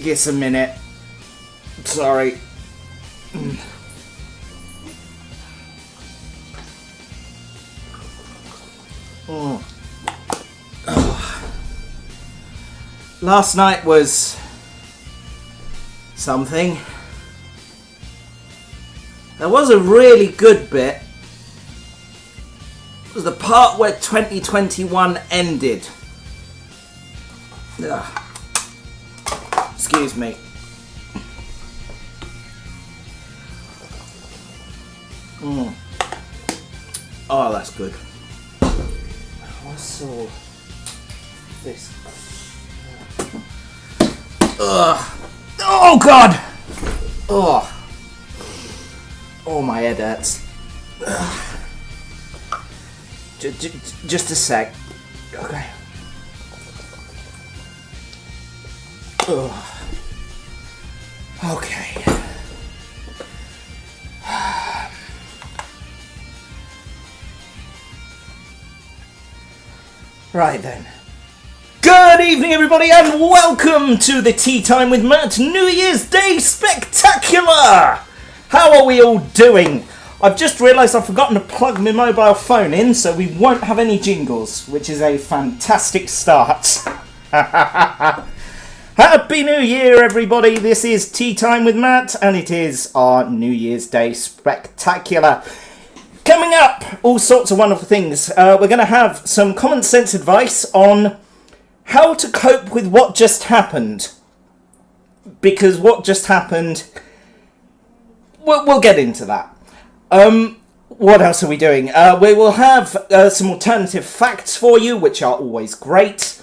Just a minute. Sorry. Oh. Last night was something. There was a really good bit. It was the part where 2021 ended. Ugh. Excuse me. Oh, that's good. I saw this. Ugh. Oh God! Oh. Oh, my head hurts. Just a sec. Okay. Ugh. Okay. Right then. Good evening, everybody, and welcome to the Tea Time with Matt New Year's Day Spectacular! How are we all doing? I've just realised I've forgotten to plug my mobile phone in, so we won't have any jingles, which is a fantastic start. Happy New Year, everybody! This is Tea Time with Matt, and it is our New Year's Day Spectacular. Coming up, all sorts of wonderful things. We're going to have some common sense advice on how to cope with what just happened. Because what just happened, we'll get into that. What else are we doing? We will have some alternative facts for you, which are always great.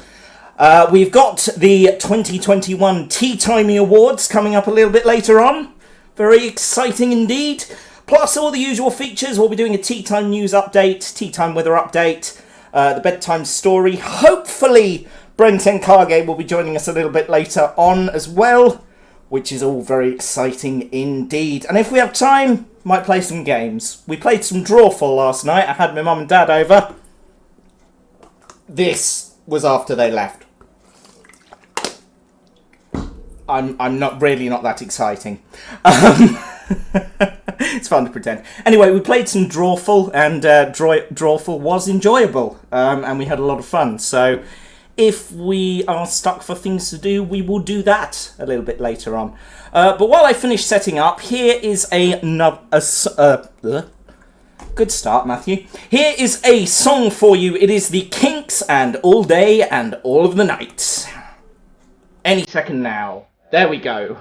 We've got the 2021 Teatime Awards coming up a little bit later on. Very exciting indeed. Plus all the usual features. We'll be doing a Tea Time news update, Tea Time weather update, the bedtime story. Hopefully Brent Nkage will be joining us a little bit later on as well, which is all very exciting indeed. And if we have time, might play some games. We played some Drawful last night. I had my mum and dad over. This was after they left. I'm not that exciting. It's fun to pretend. Anyway, we played some Drawful, and Drawful was enjoyable, and we had a lot of fun. So if we are stuck for things to do, we will do that a little bit later on. But while I finish setting up, here is good start, Matthew. Here is a song for you. It is the Kinks and All Day and All of the Night. Any second now. There we go.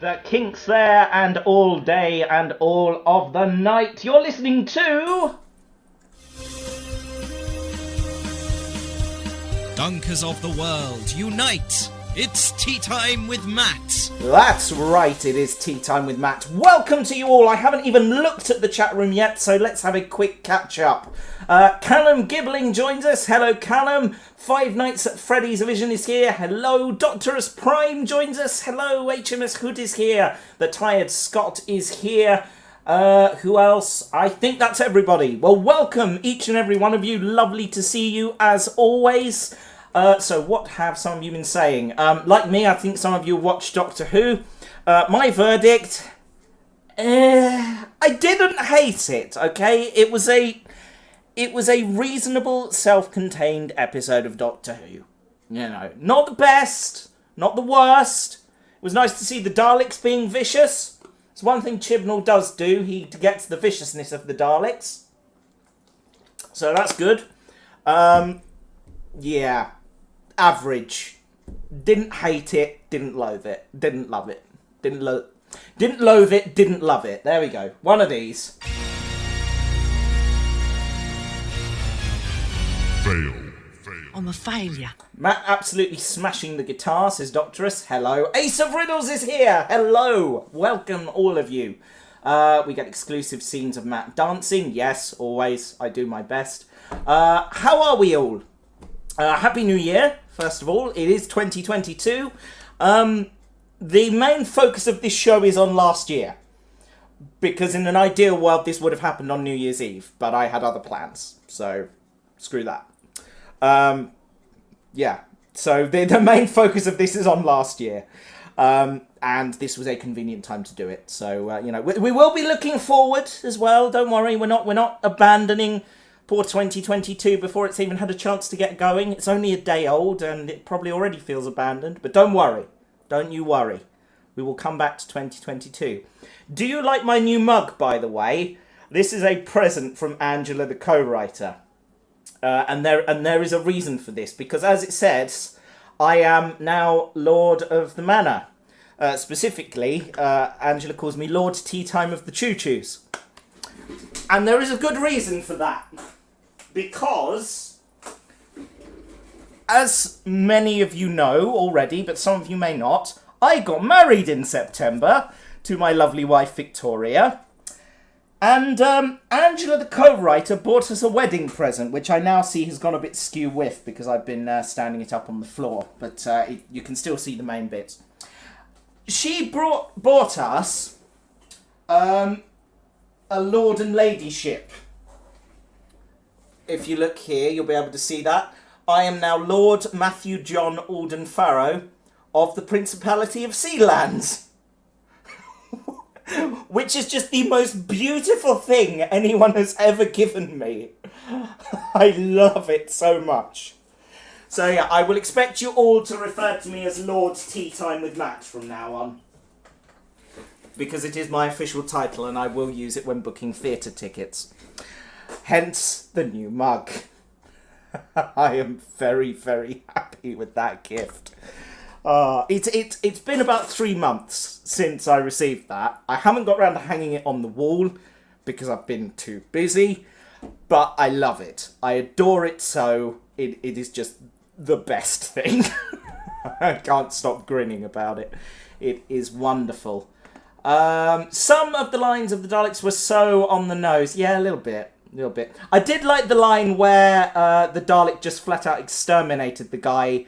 The Kinks there, and all day and all of the night. You're listening to... Dunkers of the world, unite! It's Tea Time with Matt. That's right, it is Tea Time with Matt. Welcome to you all. I haven't even looked at the chat room yet, so let's have a quick catch up. Callum Gibbling joins us. Hello, Callum. Five Nights at Freddy's Vision is here. Hello. Doctorus Prime joins us. Hello. HMS Hood is here. The Tired Scott is here. Who else? I think that's everybody. Well, welcome each and every one of you. Lovely to see you as always. So what have some of you been saying? Like me, I think some of you watched Doctor Who. My verdict, I didn't hate it, okay? It was a reasonable, self-contained episode of Doctor Who. You know, not the best, not the worst. It was nice to see the Daleks being vicious. It's one thing Chibnall does do. He gets the viciousness of the Daleks. So that's good. Yeah. Average. Didn't hate it, didn't loathe it, didn't love it. Didn't loathe it, didn't love it. There we go. One of these. Fail. I'm a failure. Matt absolutely smashing the guitar, says Doctorus. Hello. Ace of Riddles is here. Hello. Welcome, all of you. We get exclusive scenes of Matt dancing. Yes, always. I do my best. How are we all? Happy New Year, first of all. It is 2022. The main focus of this show is on last year. Because in an ideal world, this would have happened on New Year's Eve. But I had other plans. So, screw that. Yeah. So, the main focus of this is on last year. And this was a convenient time to do it. So, you know, we will be looking forward as well. Don't worry, we're not abandoning poor 2022 before it's even had a chance to get going. It's only a day old and it probably already feels abandoned. But don't worry. Don't you worry. We will come back to 2022. Do you like my new mug, by the way? This is a present from Angela, the co-writer. And there is a reason for this. Because as it says, I am now Lord of the Manor. Specifically, Angela calls me Lord Tea Time of the Choo-Choos. And there is a good reason for that. Because, as many of you know already, but some of you may not, I got married in September to my lovely wife Victoria. And Angela, the co-writer, bought us a wedding present, which I now see has gone a bit skew-whiff because I've been standing it up on the floor. But you can still see the main bits. She bought us a lord and ladyship. If you look here, you'll be able to see that. I am now Lord Matthew John Alden Farrow of the Principality of Sealands. Which is just the most beautiful thing anyone has ever given me. I love it so much. So yeah, I will expect you all to refer to me as Lord Tea Time with Matt from now on. Because it is my official title and I will use it when booking theatre tickets. Hence the new mug. I am very, very happy with that gift. It's been about 3 months since I received that. I haven't got around to hanging it on the wall because I've been too busy. But I love it. I adore it so. It is just the best thing. I can't stop grinning about it. It is wonderful. Some of the lines of the Daleks were so on the nose. Yeah, a little bit. I did like the line where the Dalek just flat out exterminated the guy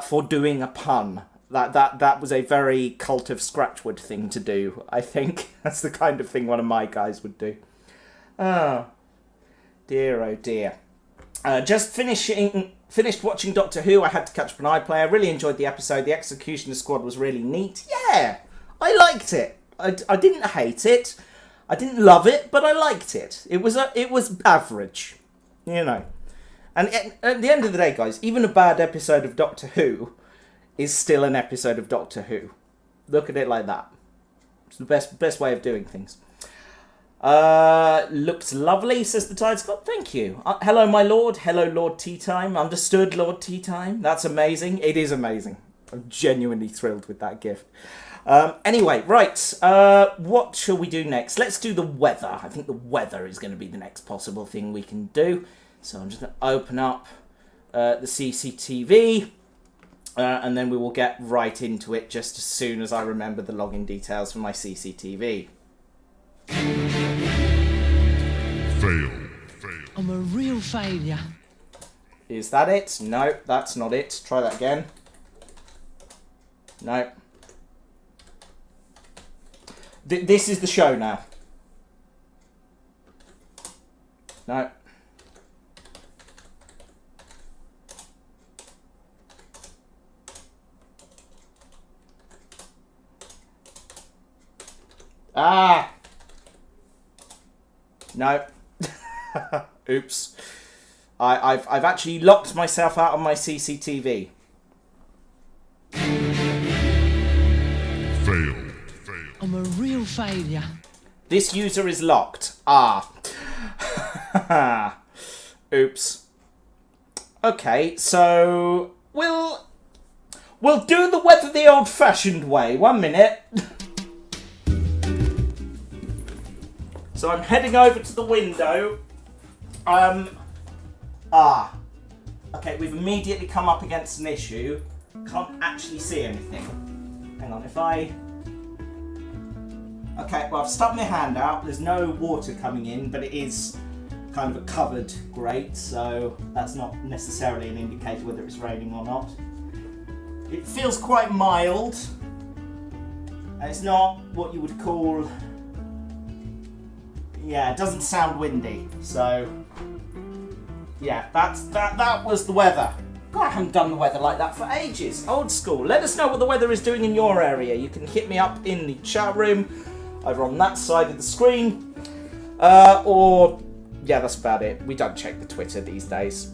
for doing a pun. That was a very Cult of Scratchwood thing to do, I think. That's the kind of thing one of my guys would do. Oh dear. Just finished watching Doctor Who. I had to catch up on iPlayer. I really enjoyed the episode. The Executioner Squad was really neat. Yeah, I liked it. I didn't hate it. I didn't love it, but I liked it. It was average, you know. And at the end of the day, guys, even a bad episode of Doctor Who is still an episode of Doctor Who. Look at it like that. It's the best way of doing things. Looks lovely, says the Tide Scott. Thank you. Hello, my lord. Hello, Lord Tea Time. Understood, Lord Tea Time. That's amazing. It is amazing. I'm genuinely thrilled with that gift. Anyway, right. What shall we do next? Let's do the weather. I think the weather is going to be the next possible thing we can do. So I'm just going to open up the CCTV. And then we will get right into it just as soon as I remember the login details for my CCTV. Fail. I'm a real failure. Is that it? No, that's not it. Try that again. No. This is the show now. No. Ah! No. Oops. I've actually locked myself out of my CCTV. Fail. I'm a real failure. This user is locked. Ah. Oops. Okay, so we'll do the weather the old-fashioned way. 1 minute. So I'm heading over to the window. Okay, we've immediately come up against an issue. Can't actually see anything. Hang on, if I... Okay, well, I've stuck my hand out. There's no water coming in, but it is kind of a covered grate, so that's not necessarily an indicator whether it's raining or not. It feels quite mild, and it's not what you would call... Yeah, it doesn't sound windy, so... Yeah, that was the weather. God, I haven't done the weather like that for ages. Old school. Let us know what the weather is doing in your area. You can hit me up in the chat room over on that side of the screen. Or, yeah, that's about it. We don't check the Twitter these days.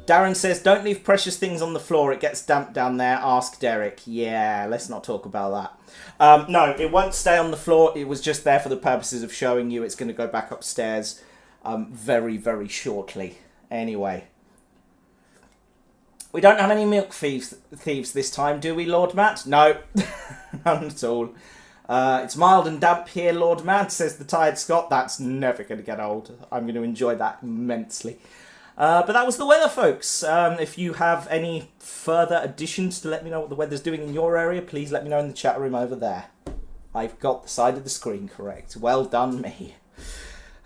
Darren says, don't leave precious things on the floor. It gets damp down there. Ask Derek. Yeah, let's not talk about that. No, it won't stay on the floor. It was just there for the purposes of showing you. It's going to go back upstairs very, very shortly. Anyway. We don't have any milk thieves this time, do we, Lord Matt? No, none at all. It's mild and damp here, Lord Matt, says the tired Scot. That's never going to get old. I'm going to enjoy that immensely. But that was the weather, folks. If you have any further additions to let me know what the weather's doing in your area, please let me know in the chat room over there. I've got the side of the screen correct. Well done, me.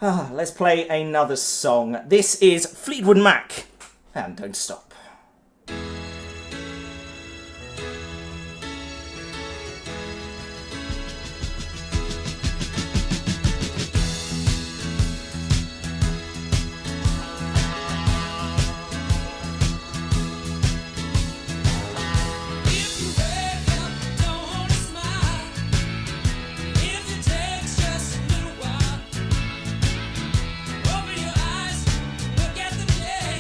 Let's play another song. This is Fleetwood Mac, and Don't Stop. Open your eyes, look at the day.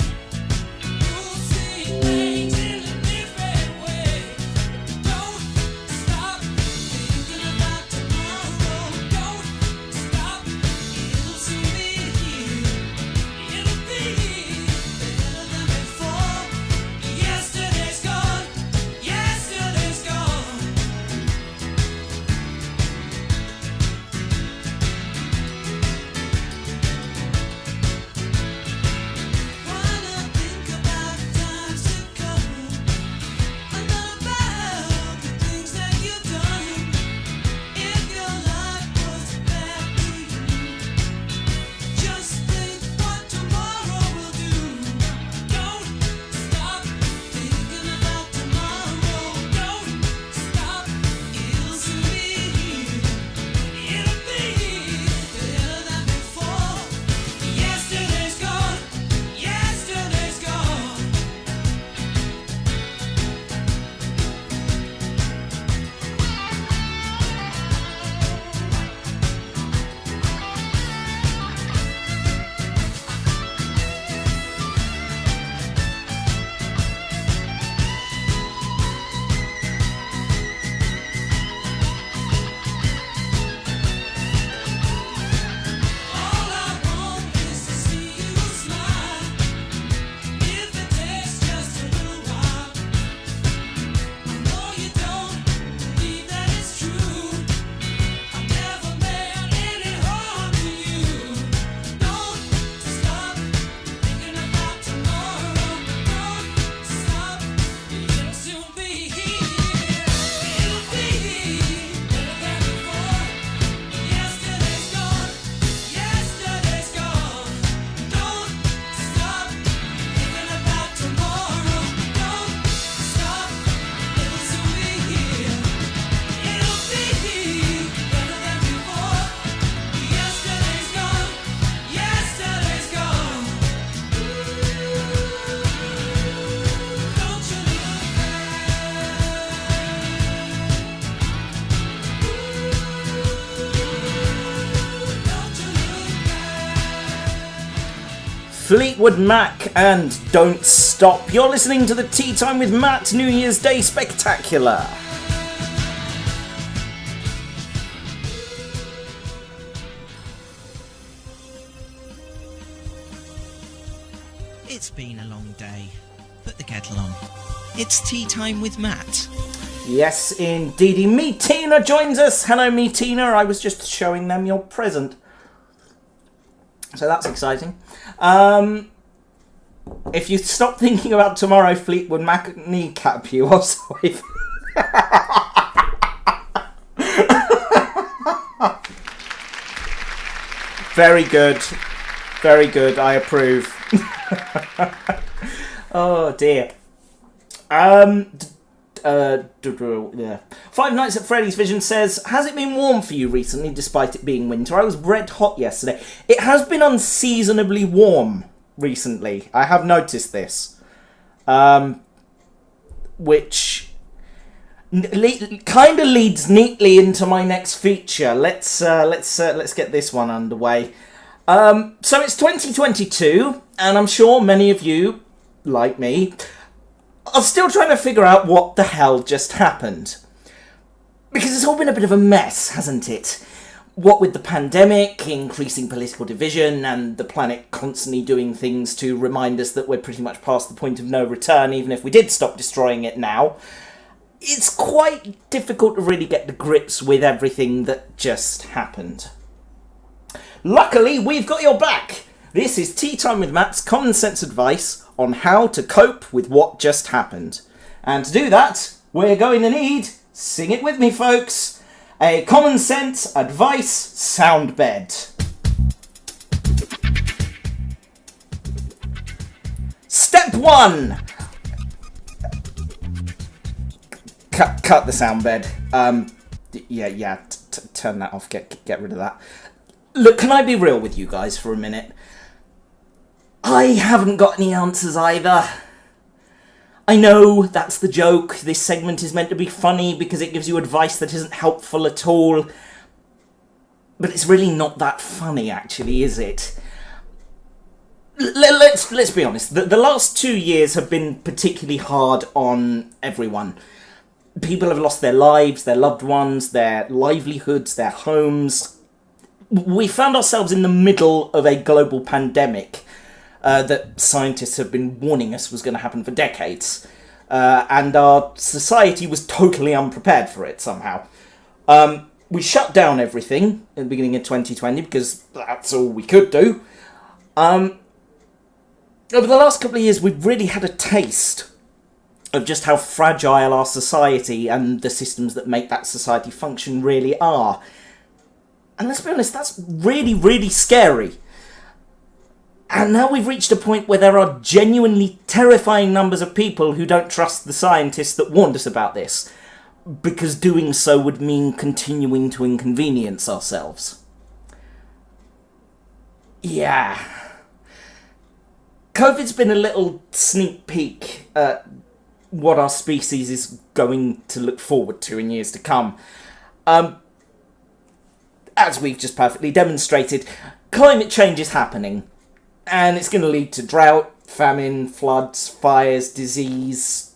Fleetwood Mac and Don't Stop. You're listening to the Tea Time with Matt New Year's Day Spectacular. It's been a long day. Put the kettle on. It's Tea Time with Matt. Yes, indeedy. Me Tina joins us. Hello, me Tina. I was just showing them your present. So that's exciting. If you stop thinking about tomorrow, Fleetwood Mac kneecap you. Oh, sorry. Very good. Very good. I approve. Oh, dear. Five Nights at Freddy's Vision says, has it been warm for you recently despite it being winter? I was red hot yesterday. It has been unseasonably warm recently. I have noticed this. Which kind of leads neatly into my next feature. Let's get this one underway. So it's 2022, and I'm sure many of you, like me, are still trying to figure out what the hell just happened. Because it's all been a bit of a mess, hasn't it? What with the pandemic, increasing political division, and the planet constantly doing things to remind us that we're pretty much past the point of no return, even if we did stop destroying it now. It's quite difficult to really get to grips with everything that just happened. Luckily, we've got your back. This is Tea Time with Matt's common sense advice on how to cope with what just happened. And to do that, we're going to need, sing it with me folks, a common sense advice sound bed. Step 1. Cut the sound bed. Turn that off, get rid of that. Look, can I be real with you guys for a minute? I haven't got any answers either. I know, that's the joke. This segment is meant to be funny because it gives you advice that isn't helpful at all. But it's really not that funny, actually, is it? Let's be honest. The last 2 years have been particularly hard on everyone. People have lost their lives, their loved ones, their livelihoods, their homes. We found ourselves in the middle of a global pandemic that scientists have been warning us was going to happen for decades. And our society was totally unprepared for it somehow. We shut down everything at the beginning of 2020 because that's all we could do. Over the last couple of years, we've really had a taste of just how fragile our society and the systems that make that society function really are. And let's be honest, that's really, really scary. And now we've reached a point where there are genuinely terrifying numbers of people who don't trust the scientists that warned us about this, because doing so would mean continuing to inconvenience ourselves. Yeah. COVID's been a little sneak peek at what our species is going to look forward to in years to come. As we've just perfectly demonstrated, climate change is happening. And it's going to lead to drought, famine, floods, fires, disease.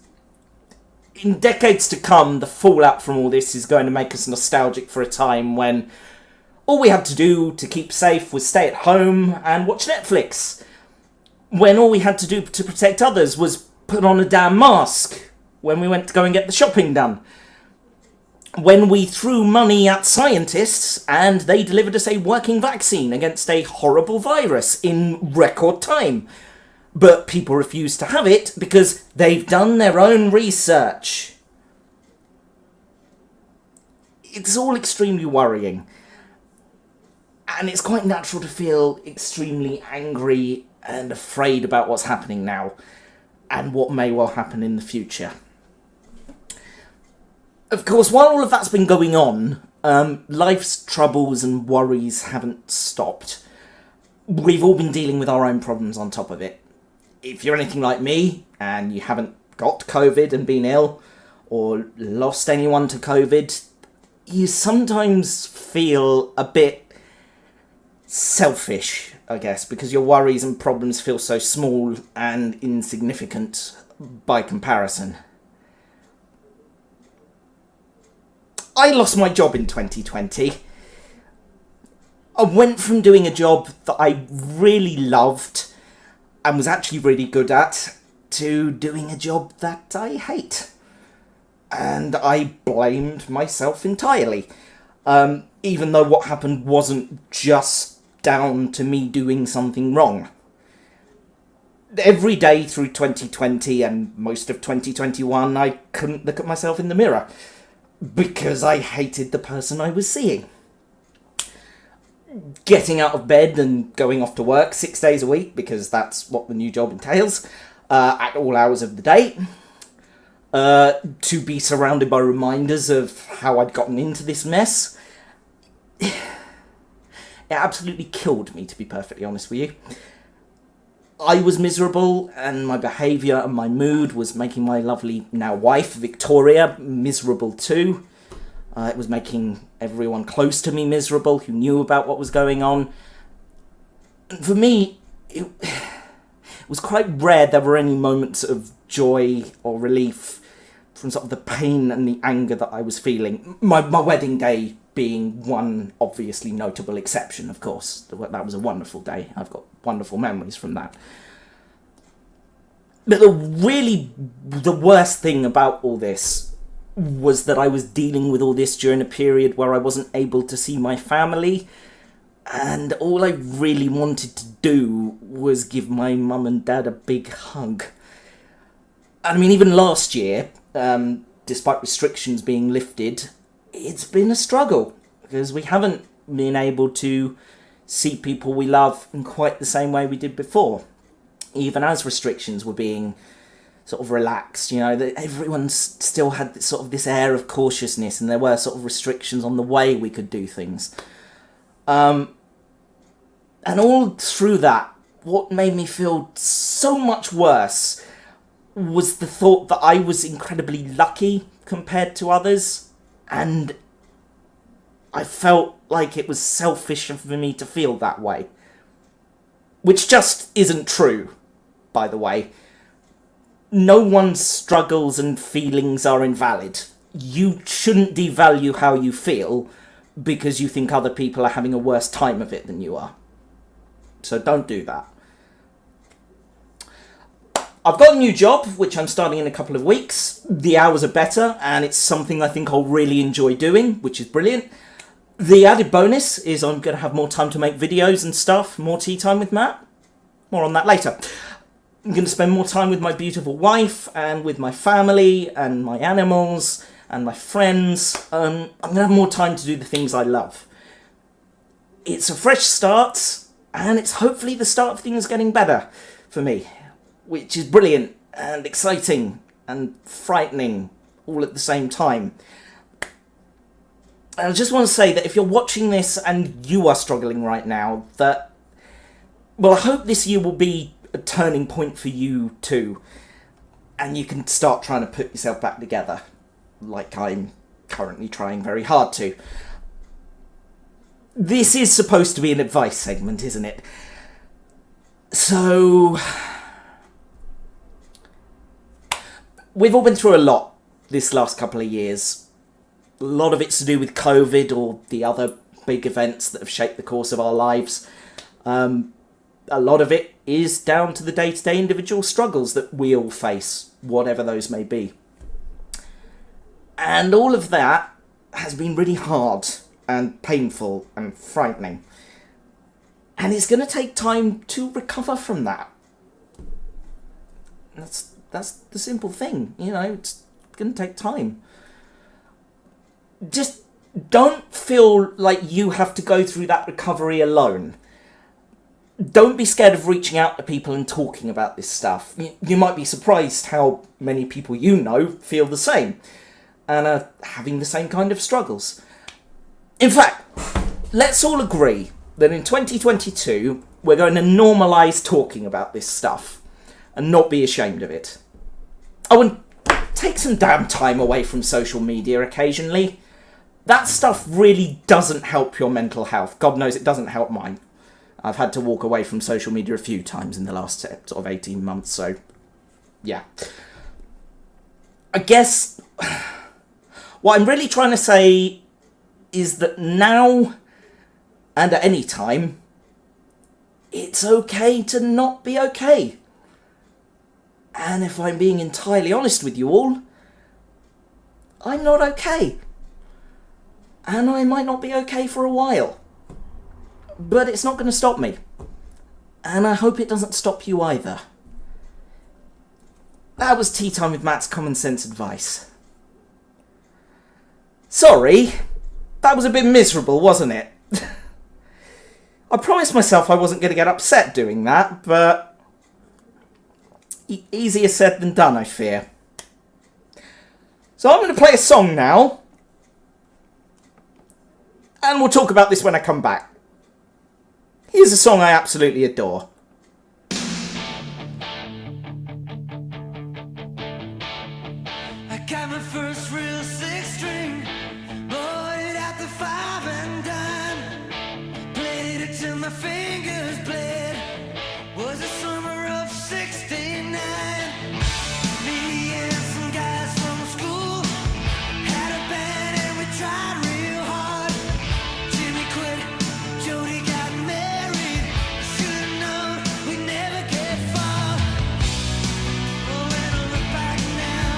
In decades to come, the fallout from all this is going to make us nostalgic for a time when all we had to do to keep safe was stay at home and watch Netflix. When all we had to do to protect others was put on a damn mask when we went to go and get the shopping done. When we threw money at scientists and they delivered us a working vaccine against a horrible virus in record time. But people refuse to have it because they've done their own research. It's all extremely worrying. And it's quite natural to feel extremely angry and afraid about what's happening now and what may well happen in the future. Of course, while all of that's been going on, life's troubles and worries haven't stopped. We've all been dealing with our own problems on top of it. If you're anything like me, and you haven't got COVID and been ill, or lost anyone to COVID, you sometimes feel a bit selfish, I guess, because your worries and problems feel so small and insignificant by comparison. I lost my job in 2020. I went from doing a job that I really loved and was actually really good at to doing a job that I hate. And I blamed myself entirely. Even though what happened wasn't just down to me doing something wrong. Every day through 2020 and most of 2021, I couldn't look at myself in the mirror because I hated the person I was seeing. Getting out of bed and going off to work 6 days a week, because that's what the new job entails, at all hours of the day. To be surrounded by reminders of how I'd gotten into this mess. It absolutely killed me, to be perfectly honest with you. I was miserable, and my behaviour and my mood was making my lovely now wife, Victoria, miserable too. It was making everyone close to me miserable who knew about what was going on. And for me, it was quite rare there were any moments of joy or relief from sort of the pain and the anger that I was feeling. My wedding day being one obviously notable exception, of course. That was a wonderful day. I've got wonderful memories from that. But the worst thing about all this was that I was dealing with all this during a period where I wasn't able to see my family, and all I really wanted to do was give my mum and dad a big hug. And I mean, even last year, despite restrictions being lifted, it's been a struggle, because we haven't been able to see people we love in quite the same way we did before. Even as restrictions were being sort of relaxed, that everyone still had this air of cautiousness, and there were sort of restrictions on the way we could do things. And all through that, what made me feel so much worse was the thought that I was incredibly lucky compared to others, and I felt like it was selfish for me to feel that way. Which just isn't true, by the way. No one's struggles and feelings are invalid. You shouldn't devalue how you feel because you think other people are having a worse time of it than you are. So don't do that. I've got a new job, which I'm starting in a couple of weeks. The hours are better, and it's something I think I'll really enjoy doing, which is brilliant. The added bonus is I'm going to have more time to make videos and stuff, more tea time with Matt. More on that later. I'm going to spend more time with my beautiful wife, and with my family, and my animals, and my friends. I'm going to have more time to do the things I love. It's a fresh start, and it's hopefully the start of things getting better for me, which is brilliant and exciting and frightening all at the same time. And I just want to say that if you're watching this and you are struggling right now, I hope this year will be a turning point for you too, and you can start trying to put yourself back together, like I'm currently trying very hard to. This is supposed to be an advice segment, isn't it? So we've all been through a lot this last couple of years. A lot of it's to do with COVID or the other big events that have shaped the course of our lives. A lot of it is down to the day-to-day individual struggles that we all face, whatever those may be. And all of that has been really hard and painful and frightening. And it's going to take time to recover from that. That's the simple thing, it's going to take time. Just don't feel like you have to go through that recovery alone. Don't be scared of reaching out to people and talking about this stuff. You might be surprised how many people you know feel the same and are having the same kind of struggles. In fact, let's all agree that in 2022, we're going to normalise talking about this stuff and not be ashamed of it. Oh, and take some damn time away from social media occasionally. That stuff really doesn't help your mental health. God knows it doesn't help mine. I've had to walk away from social media a few times in the last sort of 18 months, so yeah. I guess what I'm really trying to say is that now and at any time, it's okay to not be okay. And if I'm being entirely honest with you all, I'm not okay. And I might not be okay for a while. But it's not going to stop me. And I hope it doesn't stop you either. That was Tea Time with Matt's common sense advice. Sorry, that was a bit miserable, wasn't it? I promised myself I wasn't going to get upset doing that, but easier said than done, I fear. So I'm going to play a song now, and we'll talk about this when I come back. Here's a song I absolutely adore. I got my first real six string, bought it at the five and dime, played it till my fingers bled. Was the summer of '69. Me and some guys from school had a band and we tried real hard. Jimmy quit, Jody got married. Should've known we'd never get far. Oh, when I look back now,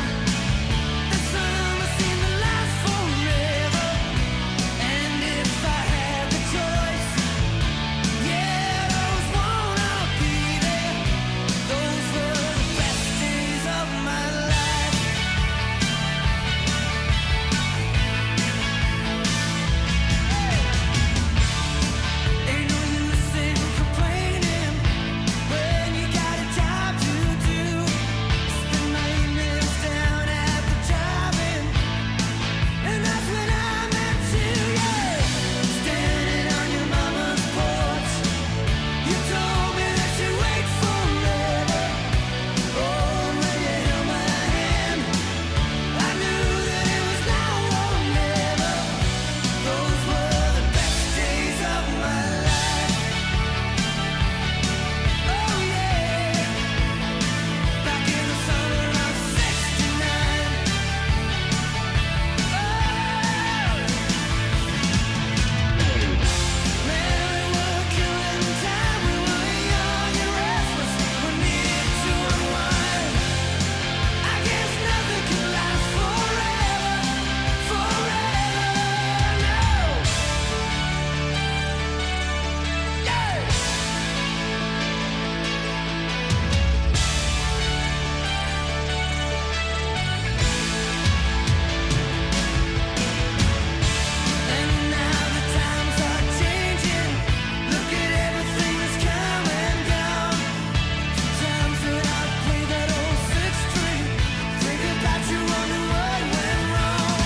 the summer seemed to last forever. And if I had the choice, yeah, those wanna be there. Those were the best days of my life. Ain't no use in complaining when you got a job to do. Spend my evenings down at the drive-in, and that's when I met you, yeah. Standing on your mama's porch, you told me that you'd wait forever. Oh, when you held my hand, I knew that it was now or never. Those were the best days of my life. Oh yeah, back in the summer of '69. Man, we were killing time. We were young and restless. We needed to unwind. I guess nothing can last forever, forever, no. Yeah. And now the times are changing. Look at everything that's come and gone. Sometimes when I play that old six string, think about you, wonder what went wrong.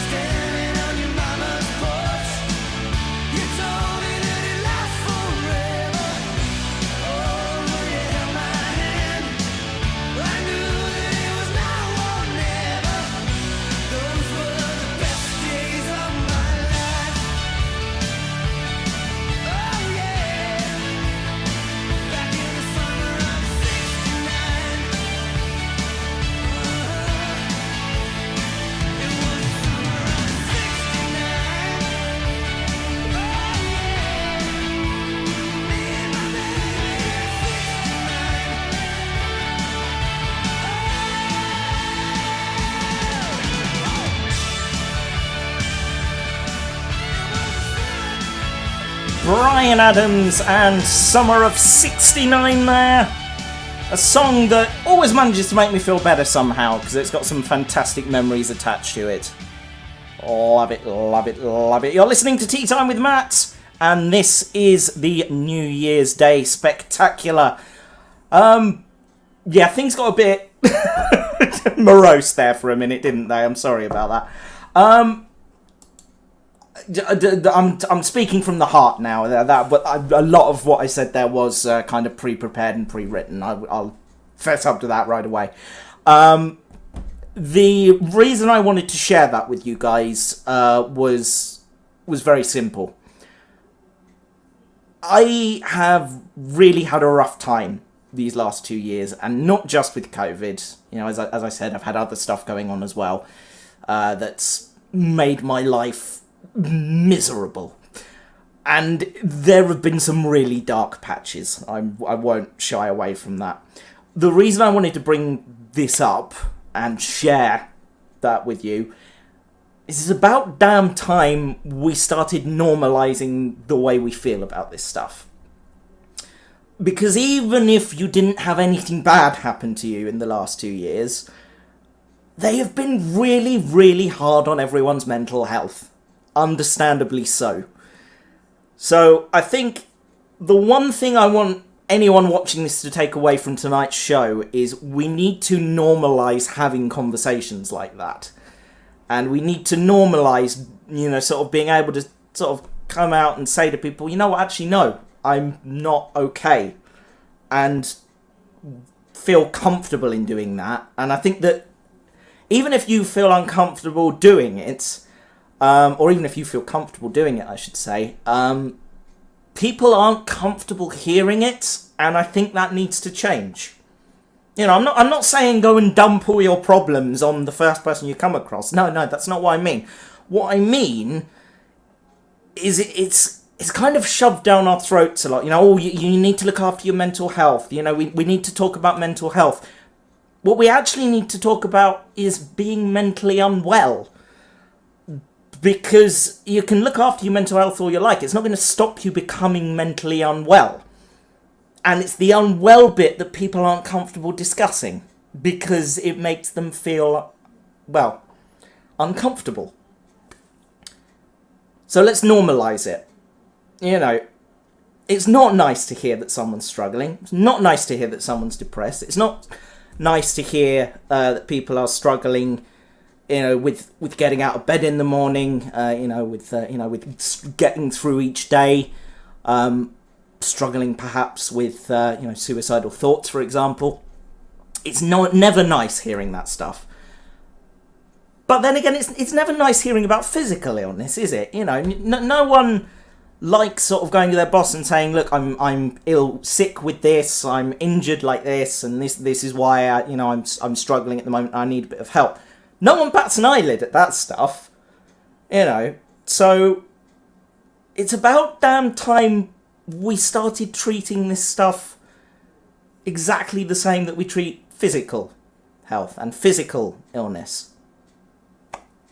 Standing on your mama's porch, you told me that it lasts forever. Oh, when you held my hand, I knew that it was now or never. Those were the best days of my life. Oh yeah, back in the summer of '69. It was the summer of '69. Oh yeah, me and my baby Bryan Adams and Summer of '69 there. A song that always manages to make me feel better somehow, because it's got some fantastic memories attached to it. Love it, love it, love it. You're listening to Tea Time with Matt, and this is the New Year's Day Spectacular. Yeah, things got a bit morose there for a minute, didn't they? I'm sorry about that. I'm speaking from the heart now. But a lot of what I said there was kind of pre-prepared and pre-written. I'll fess up to that right away. The reason I wanted to share that with you guys was very simple. I have really had a rough time these last 2 years, and not just with COVID. You know, as I said, I've had other stuff going on as well that's made my life miserable. And there have been some really dark patches. I won't shy away from that. The reason I wanted to bring this up and share that with you is it's about damn time we started normalising the way we feel about this stuff. Because even if you didn't have anything bad happen to you in the last 2 years, they have been really, really hard on everyone's mental health. Understandably so. So I think the one thing I want anyone watching this to take away from tonight's show is we need to normalise having conversations like that. And we need to normalise, you know, sort of being able to sort of come out and say to people, you know what, actually no, I'm not okay. And feel comfortable in doing that. And I think that even if you feel uncomfortable doing it, or even if you feel comfortable doing it, I should say, people aren't comfortable hearing it, and I think that needs to change. You know, I'm not saying go and dump all your problems on the first person you come across. No, that's not what I mean. What I mean is it's kind of shoved down our throats a lot. You know, oh, you need to look after your mental health. You know, we need to talk about mental health. What we actually need to talk about is being mentally unwell. Because you can look after your mental health all you like. It's not going to stop you becoming mentally unwell. And it's the unwell bit that people aren't comfortable discussing. Because it makes them feel, well, uncomfortable. So let's normalise it. You know, it's not nice to hear that someone's struggling. It's not nice to hear that someone's depressed. It's not nice to hear that people are struggling, you know, with getting out of bed in the morning, with getting through each day, struggling perhaps with, suicidal thoughts, for example. It's never nice hearing that stuff. But then again, it's never nice hearing about physical illness, is it? You know, no one likes sort of going to their boss and saying, look, I'm ill, sick with this, I'm injured like this, and this is why I'm struggling at the moment, I need a bit of help. No one bats an eyelid at that stuff, you know. So it's about damn time we started treating this stuff exactly the same that we treat physical health and physical illness.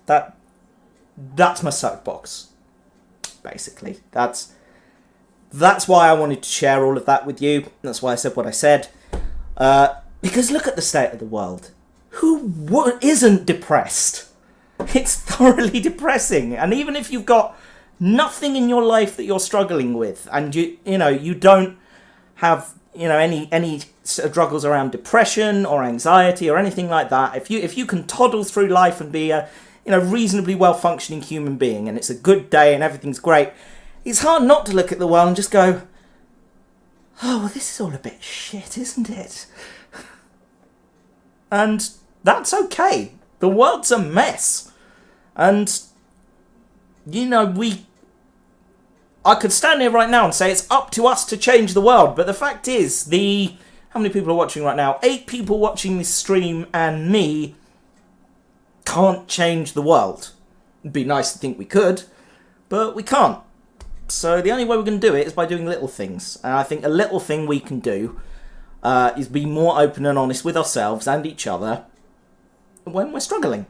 That's my soapbox, basically. That's why I wanted to share all of that with you. That's why I said what I said. Because look at the state of the world. Who isn't depressed? It's thoroughly depressing. And even if you've got nothing in your life that you're struggling with, and you don't have any struggles around depression or anxiety or anything like that, if you can toddle through life and be a reasonably well functioning human being, and it's a good day and everything's great, it's hard not to look at the world and just go, oh, well, this is all a bit shit, isn't it? And that's okay. The world's a mess. And, I could stand here right now and say it's up to us to change the world, but the fact is, how many people are watching right now? 8 people watching this stream and me can't change the world. It'd be nice to think we could, but we can't. So the only way we're going to do it is by doing little things. And I think a little thing we can do is be more open and honest with ourselves and each other when we're struggling.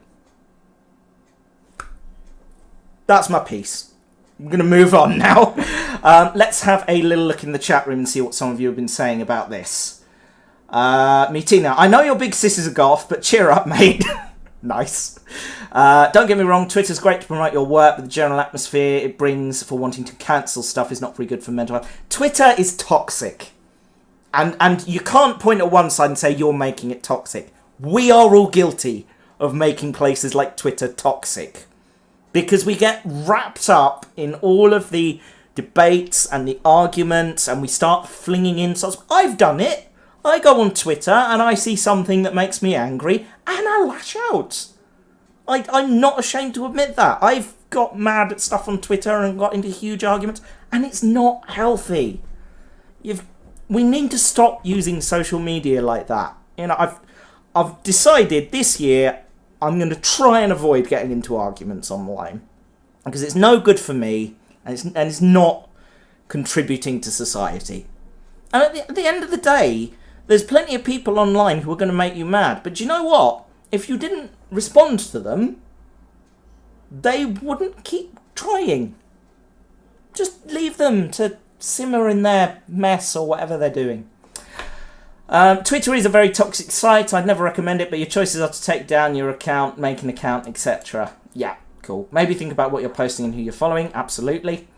That's my piece. I'm going to move on now. Let's have a little look in the chat room and see what some of you have been saying about this. Tina, I know your big sis is a goth, but cheer up, mate. Nice. Don't get me wrong, Twitter's great to promote your work, but the general atmosphere it brings for wanting to cancel stuff is not very good for mental health. Twitter is toxic. And you can't point at one side and say you're making it toxic. We are all guilty of making places like Twitter toxic. Because we get wrapped up in all of the debates and the arguments, and we start flinging insults. I've done it. I go on Twitter and I see something that makes me angry and I lash out. I'm not ashamed to admit that. I've got mad at stuff on Twitter and got into huge arguments, and it's not healthy. We need to stop using social media like that. You know, I've decided this year I'm going to try and avoid getting into arguments online because it's no good for me and it's not contributing to society. And at the end of the day, there's plenty of people online who are going to make you mad. But do you know what? If you didn't respond to them, they wouldn't keep trying. Just leave them to simmer in their mess or whatever they're doing. Twitter is a very toxic site. I'd never recommend it, but your choices are to take down your account, make an account, etc. Yeah, cool. Maybe think about what you're posting and who you're following. Absolutely.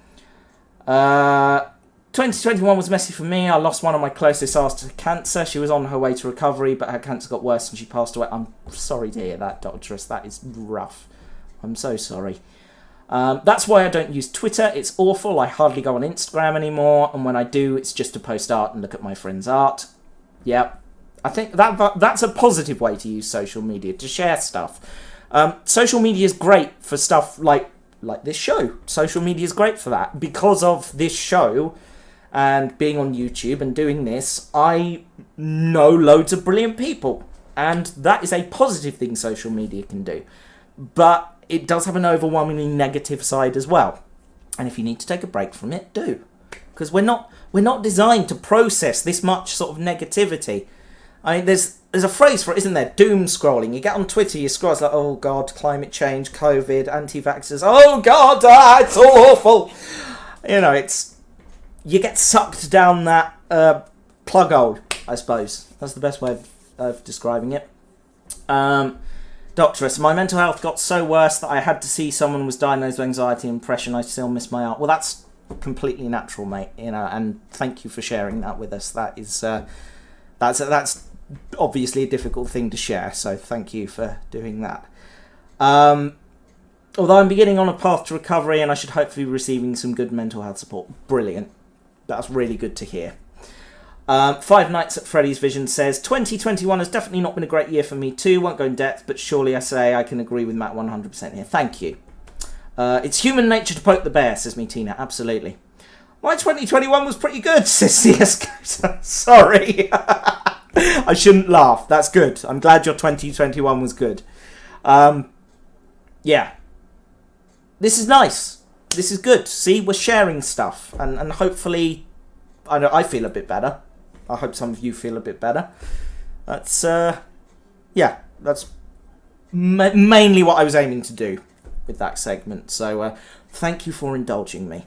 2021 was messy for me. I lost one of my closest asked to cancer. She was on her way to recovery, but her cancer got worse and she passed away. I'm sorry to hear that, doctoress. That is rough. I'm so sorry. That's why I don't use Twitter. It's awful. I hardly go on Instagram anymore, and when I do, it's just to post art and look at my friends' art. Yeah, I think that's a positive way to use social media, to share stuff. Social media is great for stuff like this show. Social media is great for that. Because of this show and being on YouTube and doing this, I know loads of brilliant people, and that is a positive thing social media can do. But it does have an overwhelmingly negative side as well. And if you need to take a break from it, do. Because we're not designed to process this much sort of negativity. I mean, there's a phrase for it, isn't there? Doom scrolling. You get on Twitter, you scroll, it's like, oh God, climate change, COVID, anti-vaxxers. Oh God, it's all awful. You know, you get sucked down that plug hole, I suppose. That's the best way of describing it. Doctoress, my mental health got so worse that I had to see someone was diagnosed with anxiety and depression. I still miss my art. Well, that's completely natural, mate. You know, and thank you for sharing that with us. That is that's obviously a difficult thing to share. So thank you for doing that. Although I'm beginning on a path to recovery, and I should hopefully be receiving some good mental health support. Brilliant. That's really good to hear. Five Nights at Freddy's Vision says, 2021 has definitely not been a great year for me too. Won't go in depth, but surely I say I can agree with Matt 100% here. Thank you. It's human nature to poke the bear, says me Tina. Absolutely. My 2021 was pretty good, says CS. Sorry. I shouldn't laugh. That's good. I'm glad your 2021 was good. Yeah. This is nice. This is good. See, we're sharing stuff. And hopefully, I feel a bit better. I hope some of you feel a bit better. That's, yeah, that's mainly what I was aiming to do with that segment. So, thank you for indulging me.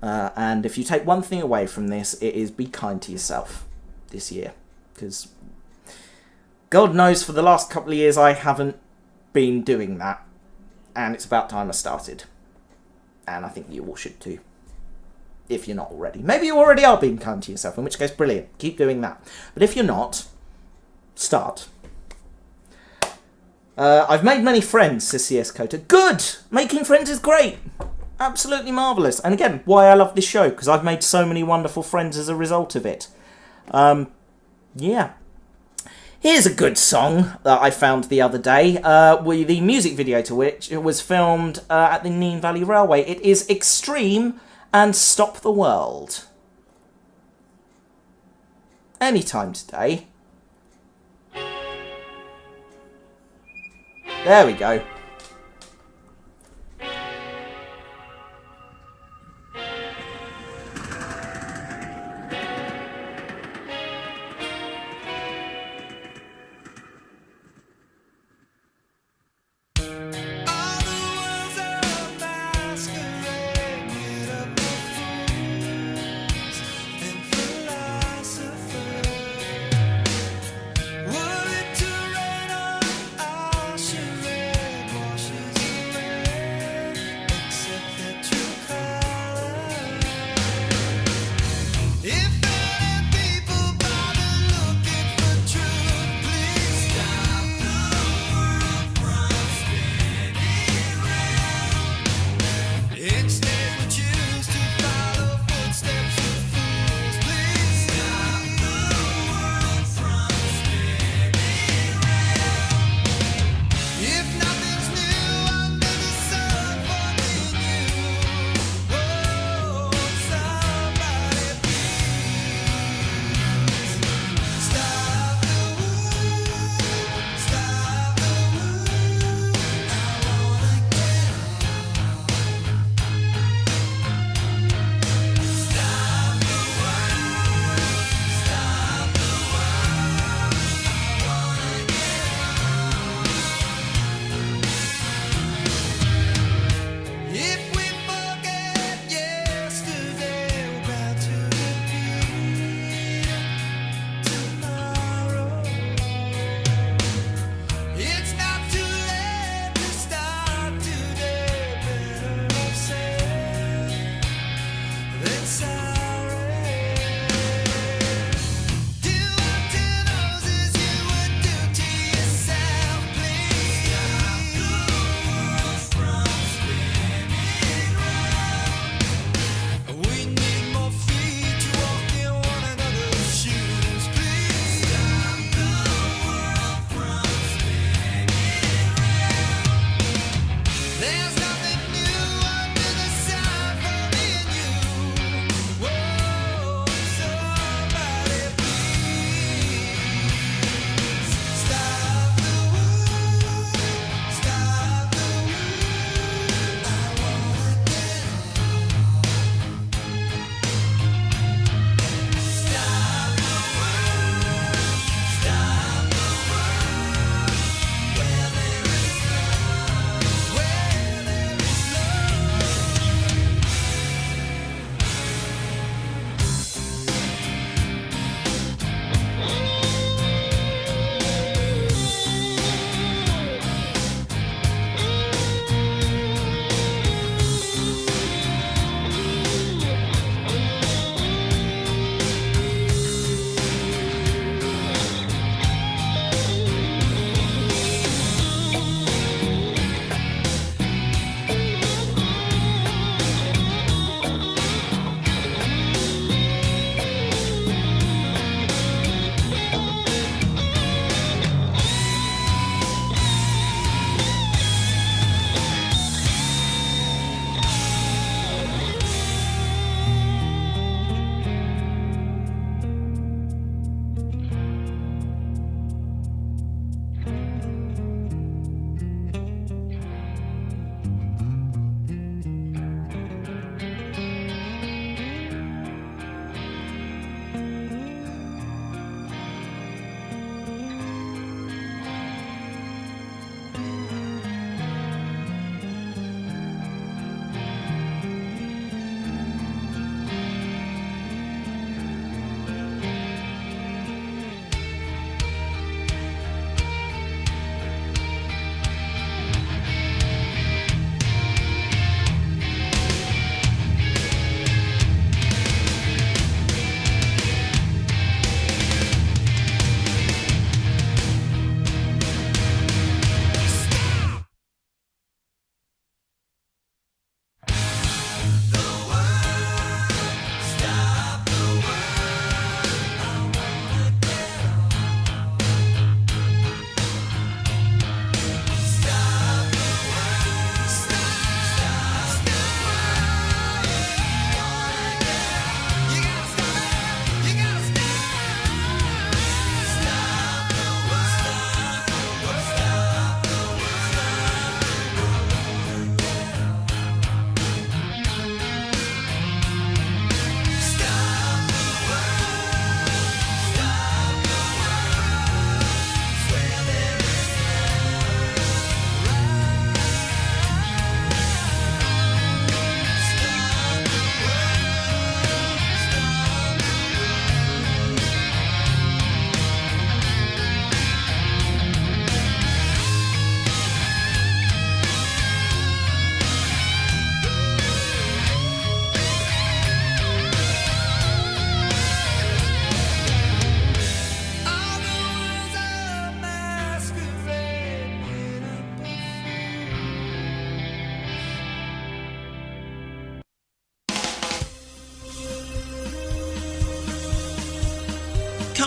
And if you take one thing away from this, it is be kind to yourself this year. Because God knows for the last couple of years I haven't been doing that. And it's about time I started. And I think you all should too. If you're not already. Maybe you already are being kind to yourself, in which case, brilliant. Keep doing that. But if you're not, start. I've made many friends, says CS Kota. Good! Making friends is great. Absolutely marvellous. And again, why I love this show, because I've made so many wonderful friends as a result of it. Yeah. Here's a good song that I found the other day. The music video to which it was filmed at the Nene Valley Railway. It is Extreme and Stop the World. Anytime today. There we go.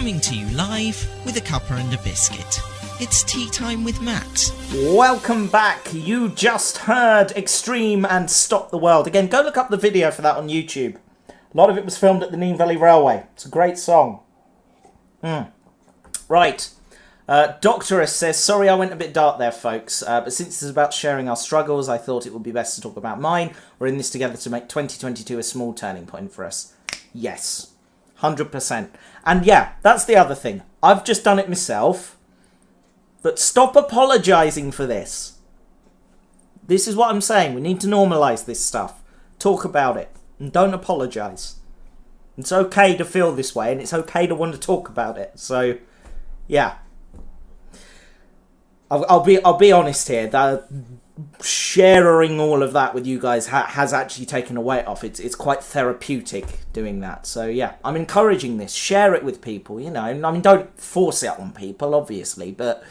coming to you live with a cuppa and a biscuit. It's Tea Time with Matt. Welcome back. You just heard Extreme and Stop the World. Again, go look up the video for that on YouTube. A lot of it was filmed at the Nene Valley Railway. It's a great song. Right. Doctorus says, sorry I went a bit dark there, folks, but since this is about sharing our struggles, I thought it would be best to talk about mine. We're in this together to make 2022 a small turning point for us. Yes. 100%. And yeah, that's the other thing. I've just done it myself. But stop apologising for this. This is what I'm saying. We need to normalise this stuff. Talk about it. And don't apologise. It's okay to feel this way. And it's okay to want to talk about it. So, yeah. I'll be honest here. That sharing all of that with you guys has actually taken a weight off. It's quite therapeutic doing that. So, yeah. I'm encouraging this. Share it with people, you know. I mean, don't force it on people, obviously. But...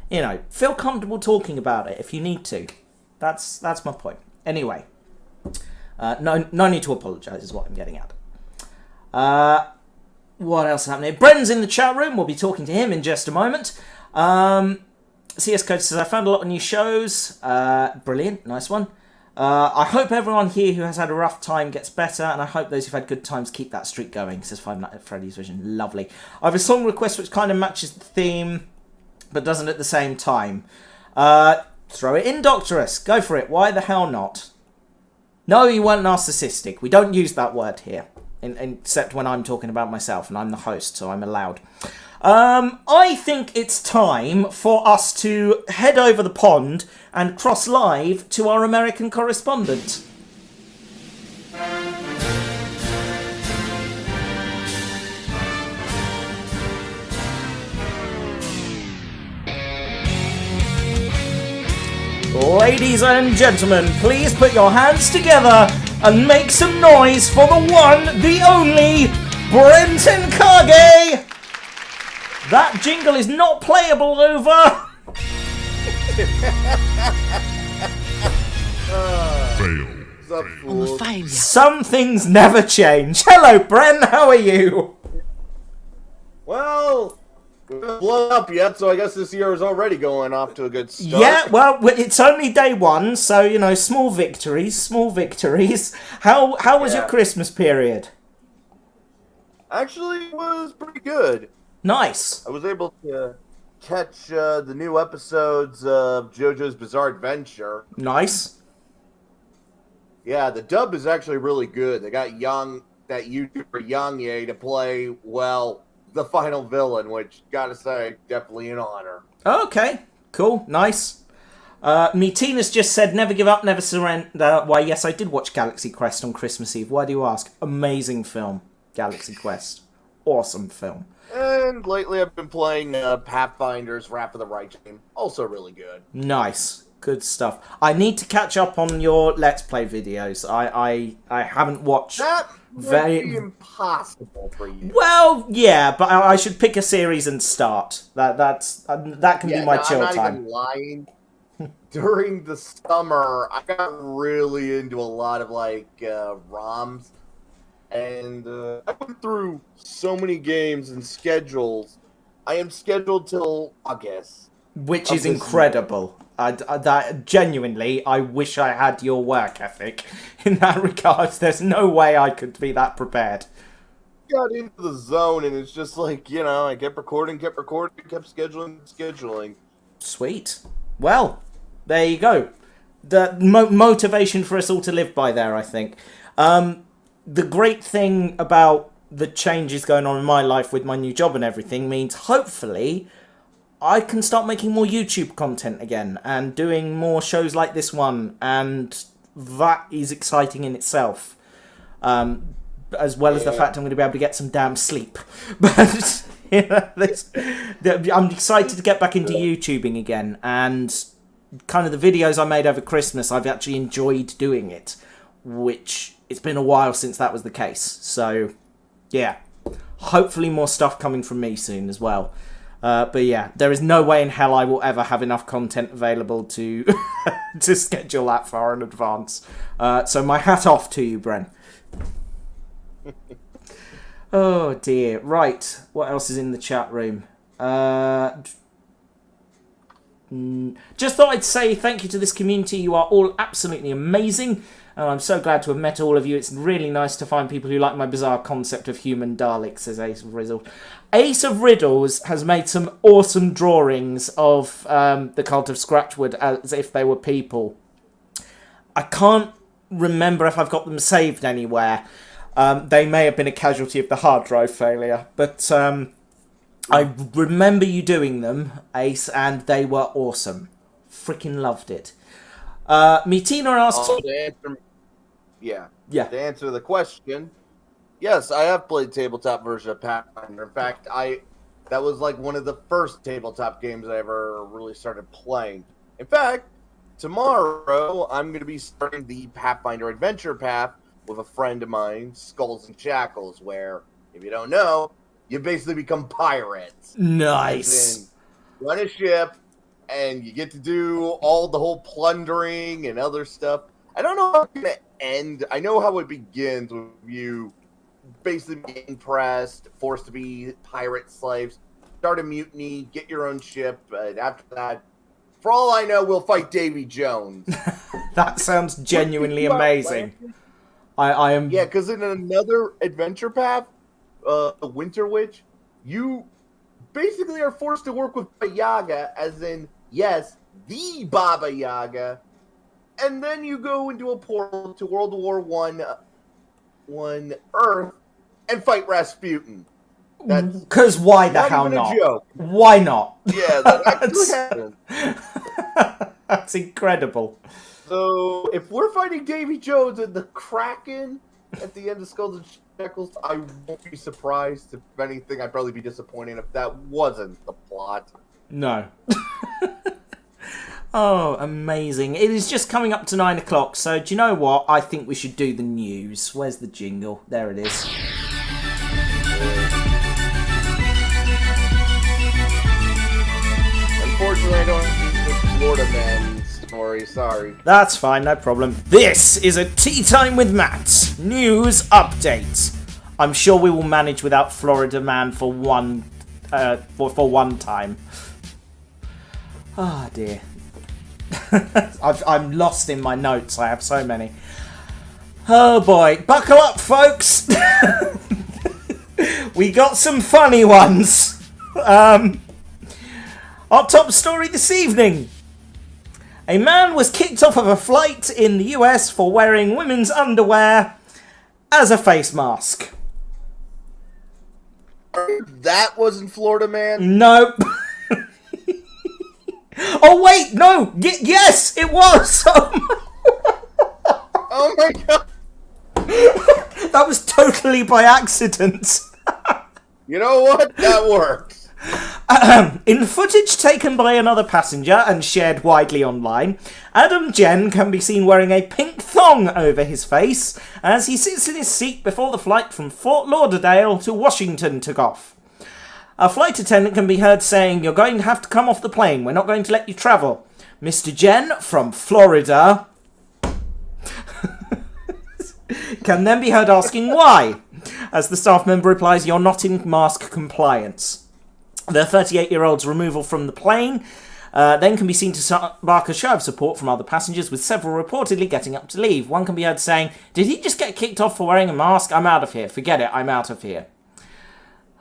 you know, feel comfortable talking about it if you need to. That's my point. Anyway, no need to apologise is what I'm getting at. What else is happening? Bren's in the chat room. We'll be talking to him in just a moment. CS Code says, I found a lot of new shows. Brilliant. Nice one. I hope everyone here who has had a rough time gets better, and I hope those who've had good times keep that streak going, says Five Nights at Freddy's Vision. Lovely. I have a song request which kind of matches the theme, but doesn't at the same time. Throw it in, Doctorus. Go for it. Why the hell not? No, you weren't narcissistic. We don't use that word here. Except when I'm talking about myself, and I'm the host, so I'm allowed. I think it's time for us to head over the pond and cross live to our American correspondent. Ladies and gentlemen, please put your hands together and make some noise for the one, the only, Brenton Kage! That jingle is not playable, over! Fail. I'm a failure. Some things never change. Hello, Bren, how are you? Well, we haven't blown up yet, so I guess this year is already going off to a good start. Yeah, well, it's only day one, so, you know, small victories, small victories. How was your Christmas period? Actually, it was pretty good. Nice. I was able to catch the new episodes of JoJo's Bizarre Adventure. Nice. Yeah, the dub is actually really good. They got that YouTuber Yang to play, well, the final villain, which, gotta say, definitely an honor. Okay, cool, nice. Tina's just said, never give up, never surrender. Why, yes, I did watch Galaxy Quest on Christmas Eve. Why do you ask? Amazing film, Galaxy Quest. Awesome film. And lately I've been playing Pathfinder's Wrath of the Right Team. Also really good. Nice. Good stuff. I need to catch up on your Let's Play videos. I haven't watched... That would be impossible for you. Well, yeah, but I should pick a series and start. That can be my chill I'm not time. even lying. During the summer, I got really into a lot of, ROMs. And I went through so many games and schedules. I am scheduled till August. Which is incredible. That genuinely, I wish I had your work ethic in that regard. There's no way I could be that prepared. Got into the zone, and it's just I kept recording, kept scheduling. Sweet. Well, there you go. The motivation for us all to live by there, I think. The great thing about the changes going on in my life with my new job and everything means hopefully I can start making more YouTube content again and doing more shows like this one, and that is exciting in itself. As well as the fact I'm going to be able to get some damn sleep. But you know, I'm excited to get back into YouTubing again, and kind of the videos I made over Christmas, I've actually enjoyed doing it, which it's been a while since that was the case. So yeah, hopefully more stuff coming from me soon as well. But yeah, there is no way in hell I will ever have enough content available to to schedule that far in advance. So my hat off to you, Bren. Oh dear. Right. What else is in the chat room? Just thought I'd say thank you to this community. You are all absolutely amazing. And I'm so glad to have met all of you. It's really nice to find people who like my bizarre concept of human Daleks, says Ace of Riddles. Ace of Riddles has made some awesome drawings of the Cult of Scratchwood as if they were people. I can't remember if I've got them saved anywhere. They may have been a casualty of the hard drive failure, but I remember you doing them, Ace, and they were awesome. Freaking loved it. Mitina asks... To answer the question, yes, I have played tabletop version of Pathfinder. In fact, that was like one of the first tabletop games I ever really started playing. In fact, tomorrow I'm going to be starting the Pathfinder Adventure Path with a friend of mine, Skulls and Shackles, where, if you don't know, you basically become pirates. Nice. Run a ship, and you get to do all the whole plundering and other stuff. I don't know how it's going to end. I know how it begins with you basically being pressed, forced to be pirate slaves, start a mutiny, get your own ship, and after that, for all I know, we'll fight Davy Jones. That sounds genuinely amazing. I am... Yeah, because in another adventure path, the Winter Witch, you basically are forced to work with Baba Yaga, as in, yes, the Baba Yaga, and then you go into a portal to World War One Earth and fight Rasputin. Because why the hell not? Joke. Why not? Yeah, that actually happened. That's incredible. So, if we're fighting Davy Jones and the Kraken at the end of Skulls and Shackles, I won't be surprised. If anything, I'd probably be disappointed if that wasn't the plot. No. Oh, amazing. It is just coming up to 9 o'clock, so do you know what? I think we should do the news. Where's the jingle? There it is. Unfortunately, I don't have the Florida Man story. Sorry. That's fine, no problem. This is a Tea Time with Matt news update. I'm sure we will manage without Florida Man for one time. Ah, dear. I'm lost in my notes. I have so many. Oh boy, buckle up, folks. We got some funny ones. Our top story this evening. A man was kicked off of a flight in the US for wearing women's underwear as a face mask. That wasn't Florida Man? Nope. Oh wait, no! Yes, it was! Oh my god! That was totally by accident. You know what? That works. In footage taken by another passenger and shared widely online, Adam Jen can be seen wearing a pink thong over his face as he sits in his seat before the flight from Fort Lauderdale to Washington took off. A flight attendant can be heard saying, "You're going to have to come off the plane. We're not going to let you travel." Mr. Jen from Florida can then be heard asking why, as the staff member replies, "You're not in mask compliance." The 38-year-old's removal from the plane then can be seen to spark a show of support from other passengers, with several reportedly getting up to leave. One can be heard saying, "Did he just get kicked off for wearing a mask? I'm out of here. Forget it, I'm out of here."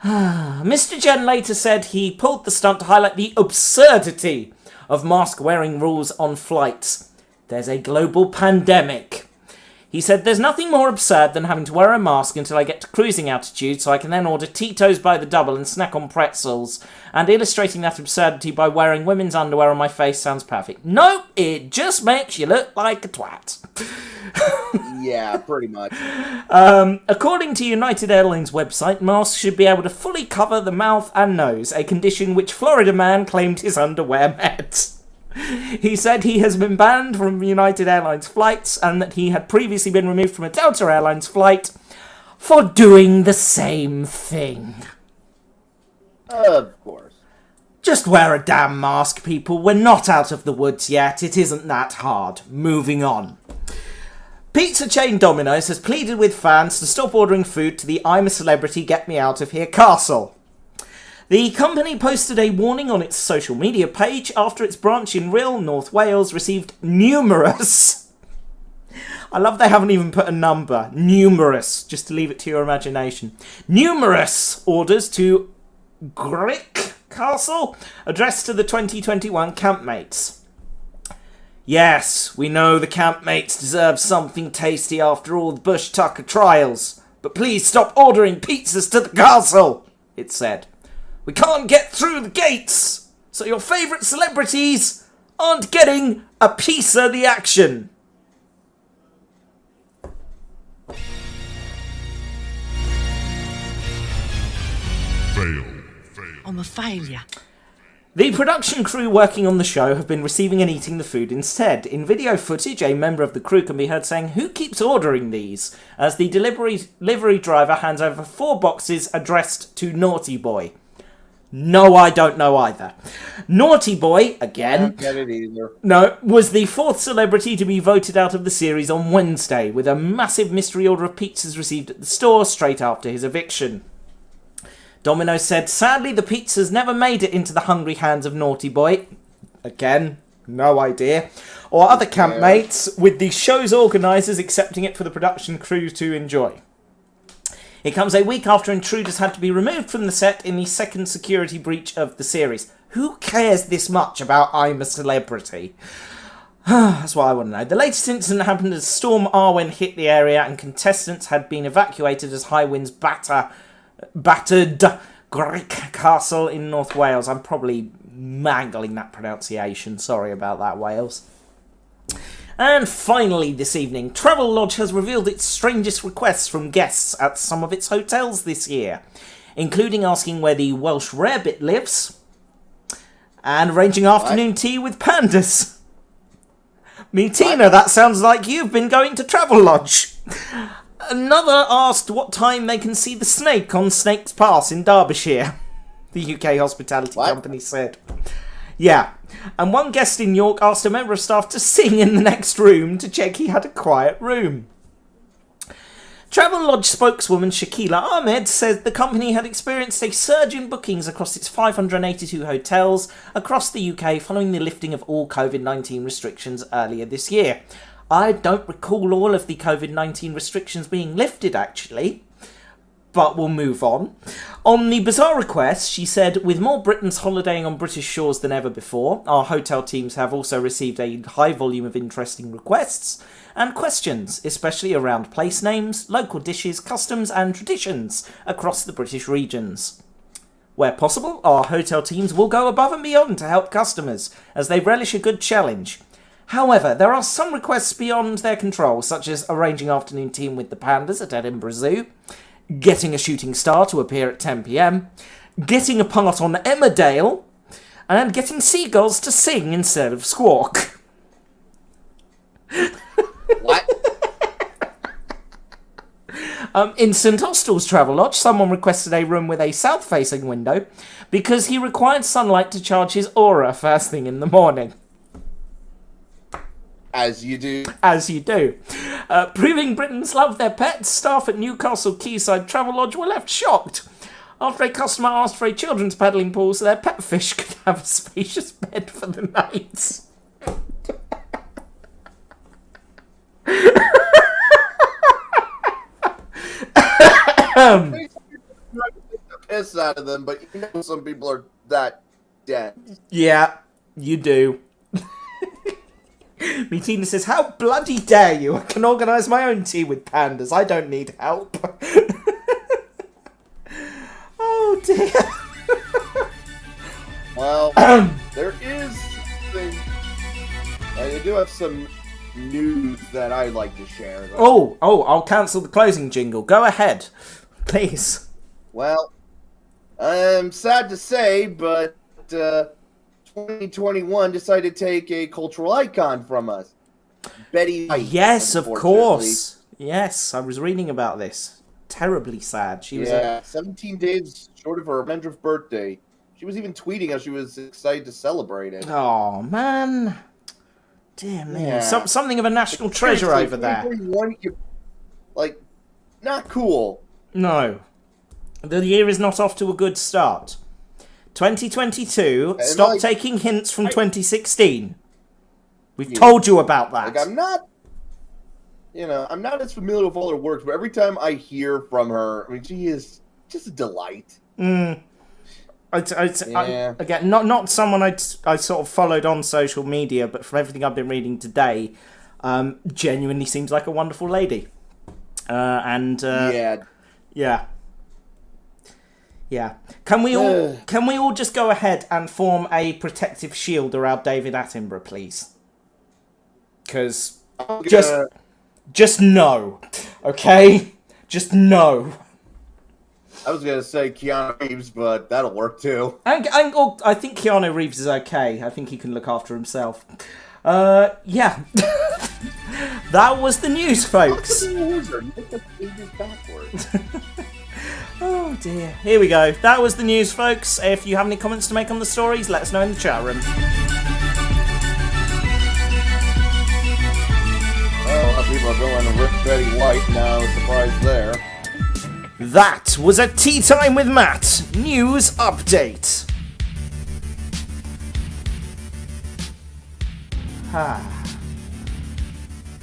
Mr. Jen later said he pulled the stunt to highlight the absurdity of mask-wearing rules on flights. There's a global pandemic. He said, "There's nothing more absurd than having to wear a mask until I get to cruising altitude so I can then order Tito's by the double and snack on pretzels. And illustrating that absurdity by wearing women's underwear on my face sounds perfect." Nope, it just makes you look like a twat. Yeah, pretty much. According to United Airlines website, masks should be able to fully cover the mouth and nose, a condition which Florida man claimed his underwear met. He said he has been banned from United Airlines flights and that he had previously been removed from a Delta Airlines flight for doing the same thing. Of course. Just wear a damn mask, people. We're not out of the woods yet. It isn't that hard. Moving on. Pizza chain Domino's has pleaded with fans to stop ordering food to the I'm a Celebrity, Get Me Out of Here castle. The company posted a warning on its social media page after its branch in Rhyl, North Wales, received numerous... I love they haven't even put a number. Numerous, just to leave it to your imagination. Numerous orders to Grick Castle, addressed to the 2021 campmates. Yes, we know the campmates deserve something tasty after all the Bush Tucker trials, but please stop ordering pizzas to the castle, it said. We can't get through the gates, so your favourite celebrities aren't getting a piece of the action. Fail. I'm a failure. The production crew working on the show have been receiving and eating the food instead. In video footage, a member of the crew can be heard saying, "Who keeps ordering these?" as the delivery driver hands over 4 boxes addressed to Naughty Boy. No, I don't know either. Naughty Boy, again, Don't get it either. no, was the 4th celebrity to be voted out of the series on Wednesday, with a massive mystery order of pizzas received at the store straight after his eviction. Domino's said, sadly the pizzas never made it into the hungry hands of Naughty Boy. Again, no idea. Or other campmates, with the show's organisers accepting it for the production crew to enjoy. It comes a week after intruders had to be removed from the set in the second security breach of the series. Who cares this much about I'm a Celebrity? That's what I want to know. The latest incident happened as Storm Arwen hit the area and contestants had been evacuated as high winds battered Grick Castle in North Wales. I'm probably mangling that pronunciation. Sorry about that, Wales. And finally this evening, Travelodge has revealed its strangest requests from guests at some of its hotels this year, including asking where the Welsh rarebit lives and arranging afternoon tea with pandas. Tina, that sounds like you've been going to Travelodge. Another asked what time they can see the snake on Snake's Pass in Derbyshire, the UK hospitality company said. Yeah, and one guest in York asked a member of staff to sing in the next room to check he had a quiet room. Travelodge spokeswoman Shakila Ahmed said the company had experienced a surge in bookings across its 582 hotels across the UK following the lifting of all COVID-19 restrictions earlier this year. I don't recall all of the COVID-19 restrictions being lifted, actually, but we'll move on. On the bizarre request, she said, with more Britons holidaying on British shores than ever before, our hotel teams have also received a high volume of interesting requests and questions, especially around place names, local dishes, customs and traditions across the British regions. Where possible, our hotel teams will go above and beyond to help customers, as they relish a good challenge. However, there are some requests beyond their control, such as arranging afternoon tea with the pandas at Edinburgh Zoo, getting a shooting star to appear at 10 p.m, getting a part on Emmerdale, and getting seagulls to sing instead of squawk. What? In St Austell's Travelodge, someone requested a room with a south-facing window because he required sunlight to charge his aura first thing in the morning. As you do. As you do. Proving Britons love their pets, staff at Newcastle Quayside Travelodge were left shocked after a customer asked for a children's paddling pool so their pet fish could have a spacious bed for the night. Piss out of them, but you know some people are that dead. Yeah, you do. Tina says, how bloody dare you? I can organise my own tea with pandas. I don't need help. Oh dear. Well, there is thing. I do have some news that I'd like to share. Though. Oh, I'll cancel the closing jingle. Go ahead, please. Well, I'm sad to say, but 2021 decided to take a cultural icon from us. Betty White. Yes, of course. Yes, I was reading about this. Terribly sad. She was 17 days short of her 100th birthday. She was even tweeting how she was excited to celebrate it. Oh, man. Dear me. Yeah. Something of a national treasure over there. 2021, like, not cool. No. The year is not off to a good start. 2022, And stop like, taking hints from 2016. We've told you about that. Like, I'm not as familiar with all her works, but every time I hear from her, I mean, she is just a delight. Again, not someone I sort of followed on social media, but from everything I've been reading today, genuinely seems like a wonderful lady. Yeah. Can we all just go ahead and form a protective shield around David Attenborough, please? Because just no, okay? Just no. I was gonna say Keanu Reeves, but that'll work too. I think Keanu Reeves is okay. I think he can look after himself. Yeah. That was the news, folks. Oh dear. Here we go. That was the news, folks. If you have any comments to make on the stories, let us know in the chat room. Well, people are going to rip Betty White now. Surprise there. That was a Tea Time with Matt news update. How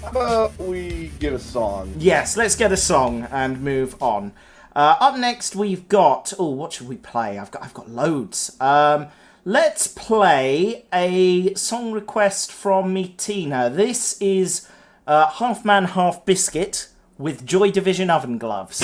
about we get a song? Yes, let's get a song and move on. Up next, we've got... Oh, what should we play? I've got loads. Let's play a song request from me, Tina. This is Half Man, Half Biscuit with Joy Division Oven Gloves.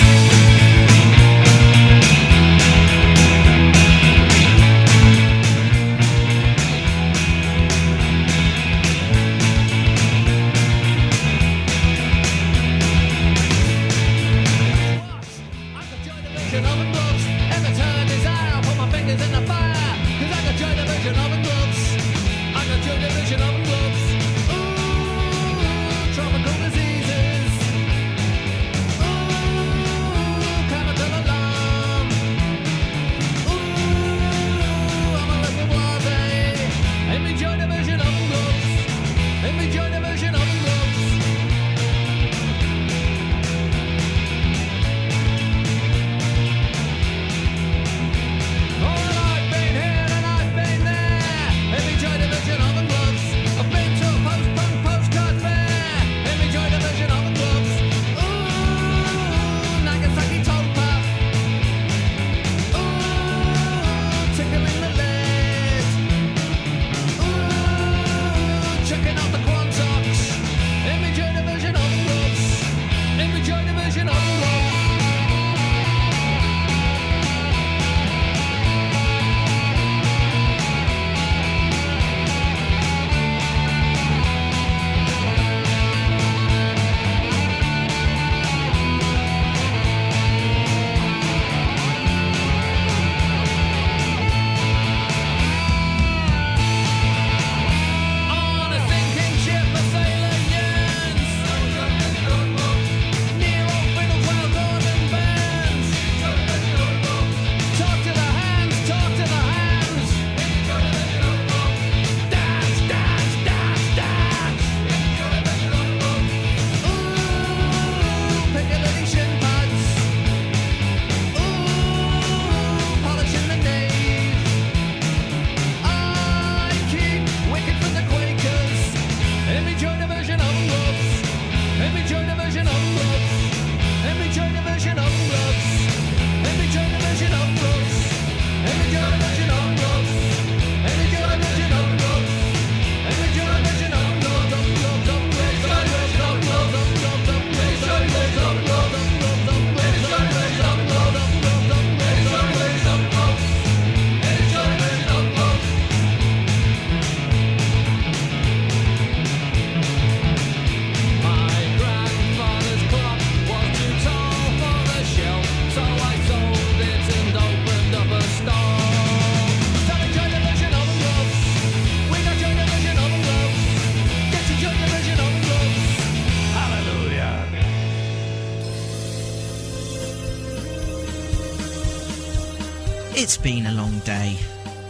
It's been a long day.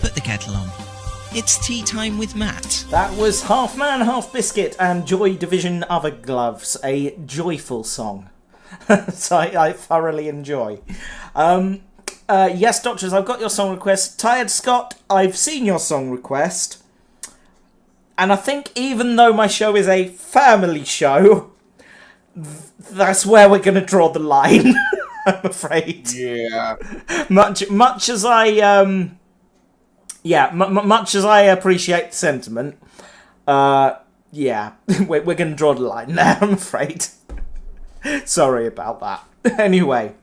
Put the kettle on. It's Tea Time with Matt. That was Half Man, Half Biscuit and Joy Division Other Gloves, a joyful song. So I thoroughly enjoy. Yes, Doctors, I've got your song request. Tired Scott, I've seen your song request. And I think even though my show is a family show, that's where we're going to draw the line, I'm afraid. Yeah. Much as I... much as I appreciate the sentiment, we're going to draw the line there, I'm afraid. Sorry about that. Anyway,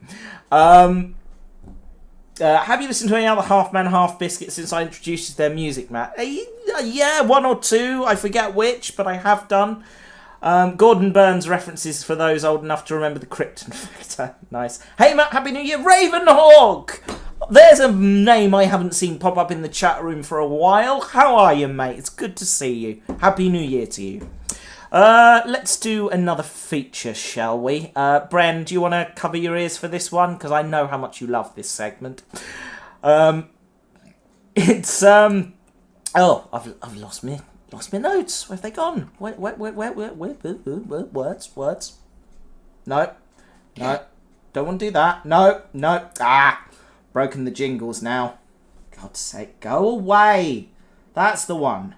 have you listened to any other Half Man, Half Biscuit since I introduced their music, Matt? Yeah, one or two, I forget which, but I have done. Gordon Burns references for those old enough to remember the Krypton Factor. Nice. Hey Matt, Happy New Year, Ravenhawk! There's a name I haven't seen pop up in the chat room for a while. How are you, mate? It's good to see you. Happy New Year to you. Let's do another feature, shall we? Bren, do you want to cover your ears for this one? Because I know how much you love this segment. It's oh, I've lost my notes. Where have they gone? Where? Words? No. Don't want to do that. No. Broken the jingles now. God's sake, go away. That's the one.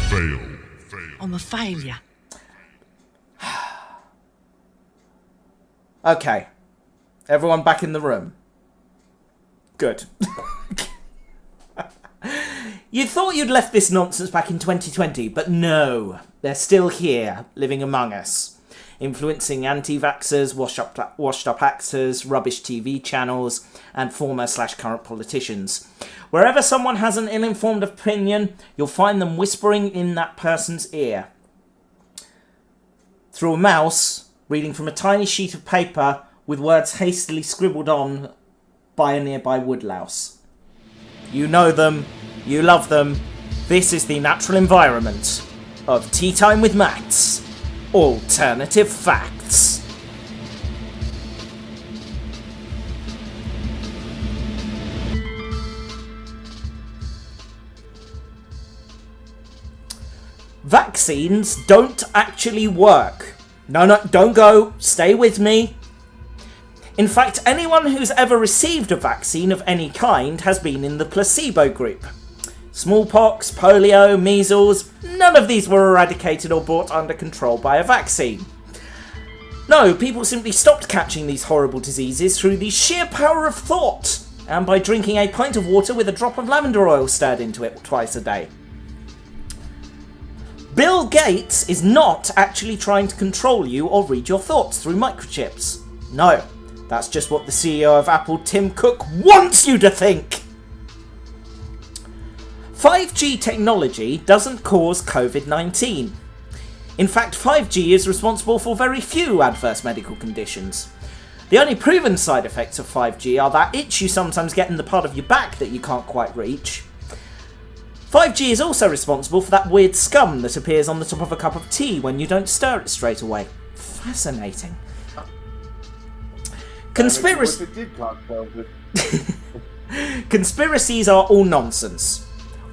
Fail. I'm a failure. Okay. Everyone back in the room. Good. You thought you'd left this nonsense back in 2020, but no. They're still here, living among us. Influencing anti-vaxxers, washed-up actors, rubbish TV channels, and former/current politicians. Wherever someone has an ill-informed opinion, you'll find them whispering in that person's ear. Through a mouse, reading from a tiny sheet of paper with words hastily scribbled on by a nearby woodlouse. You know them, you love them. This is the natural environment of Tea Time with Matt's Alternative Facts. Vaccines don't actually work. No, don't go. Stay with me. In fact, anyone who's ever received a vaccine of any kind has been in the placebo group. Smallpox, polio, measles, none of these were eradicated or brought under control by a vaccine. No, people simply stopped catching these horrible diseases through the sheer power of thought, and by drinking a pint of water with a drop of lavender oil stirred into it twice a day. Bill Gates is not actually trying to control you or read your thoughts through microchips. No, that's just what the CEO of Apple, Tim Cook, wants you to think! 5G technology doesn't cause COVID-19. In fact, 5G is responsible for very few adverse medical conditions. The only proven side effects of 5G are that itch you sometimes get in the part of your back that you can't quite reach. 5G is also responsible for that weird scum that appears on the top of a cup of tea when you don't stir it straight away. Fascinating. Conspiracies are all nonsense.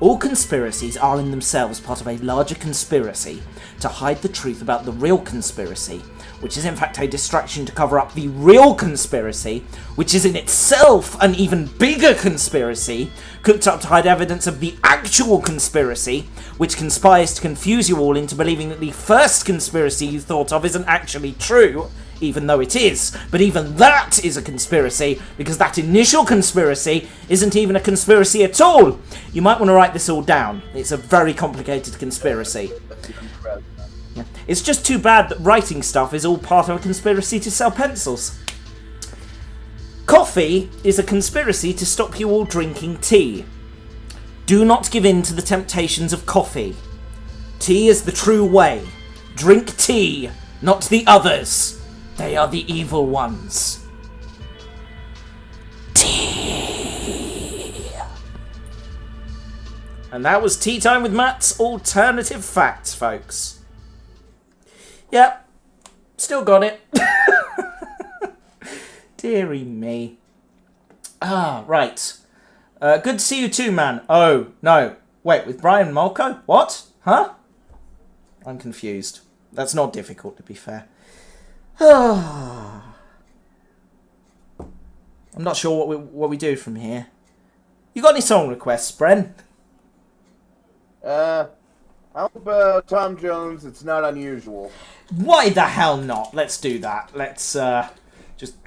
All conspiracies are in themselves part of a larger conspiracy to hide the truth about the real conspiracy, which is in fact a distraction to cover up the real conspiracy, which is in itself an even bigger conspiracy, cooked up to hide evidence of the actual conspiracy, which conspires to confuse you all into believing that the first conspiracy you thought of isn't actually true, even though it is. But even that is a conspiracy, because that initial conspiracy isn't even a conspiracy at all. You might want to write this all down. It's a very complicated conspiracy. Yeah. It's just too bad that writing stuff is all part of a conspiracy to sell pencils. Coffee is a conspiracy to stop you all drinking tea. Do not give in to the temptations of coffee. Tea is the true way. Drink tea, not the others. They are the evil ones. Tea. And that was Tea Time with Matt's Alternative Facts, folks. Yep, still got it. Deary me. Ah, right. Good to see you too, man. Oh, no. Wait, with Brian Molko? What? Huh? I'm confused. That's not difficult, to be fair. I'm not sure what we do from here. You got any song requests, Bren? How about Tom Jones? It's not unusual. Why the hell not? Let's do that. Let's just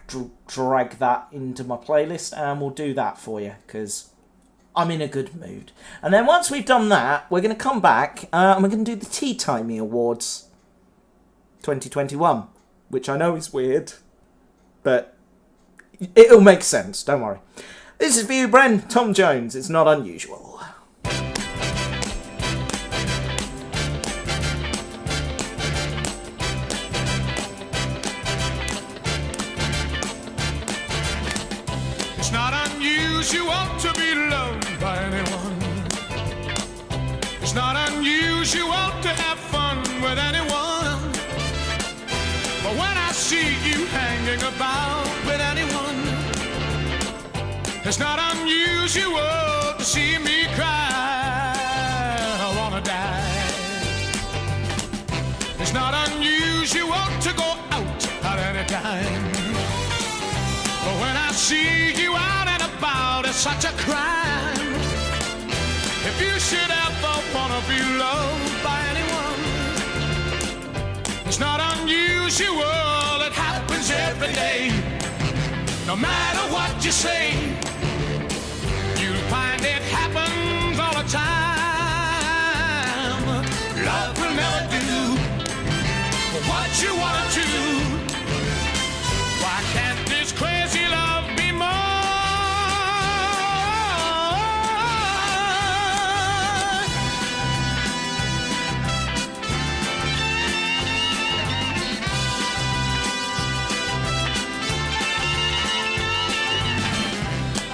drag that into my playlist, and we'll do that for you, because I'm in a good mood. And then once we've done that, we're going to come back, and we're going to do the Teatime Awards 2021, which I know is weird, but it'll make sense, don't worry. This is for you, Bren. Tom Jones. It's not unusual. It's not unusual to be loved by anyone. It's not unusual to have fun with anyone. But when I see you hanging about with anyone, it's not unusual to see me cry. I wanna die. It's not unusual to go out at any time. But when I see you out and about, it's such a crime. If you should ever wanna be loved by anyone, it's not unusual, it happens every day. No matter what you say, you'll find it happens all the time. Love will never do what you wanna do. Why can't this crazy love be more?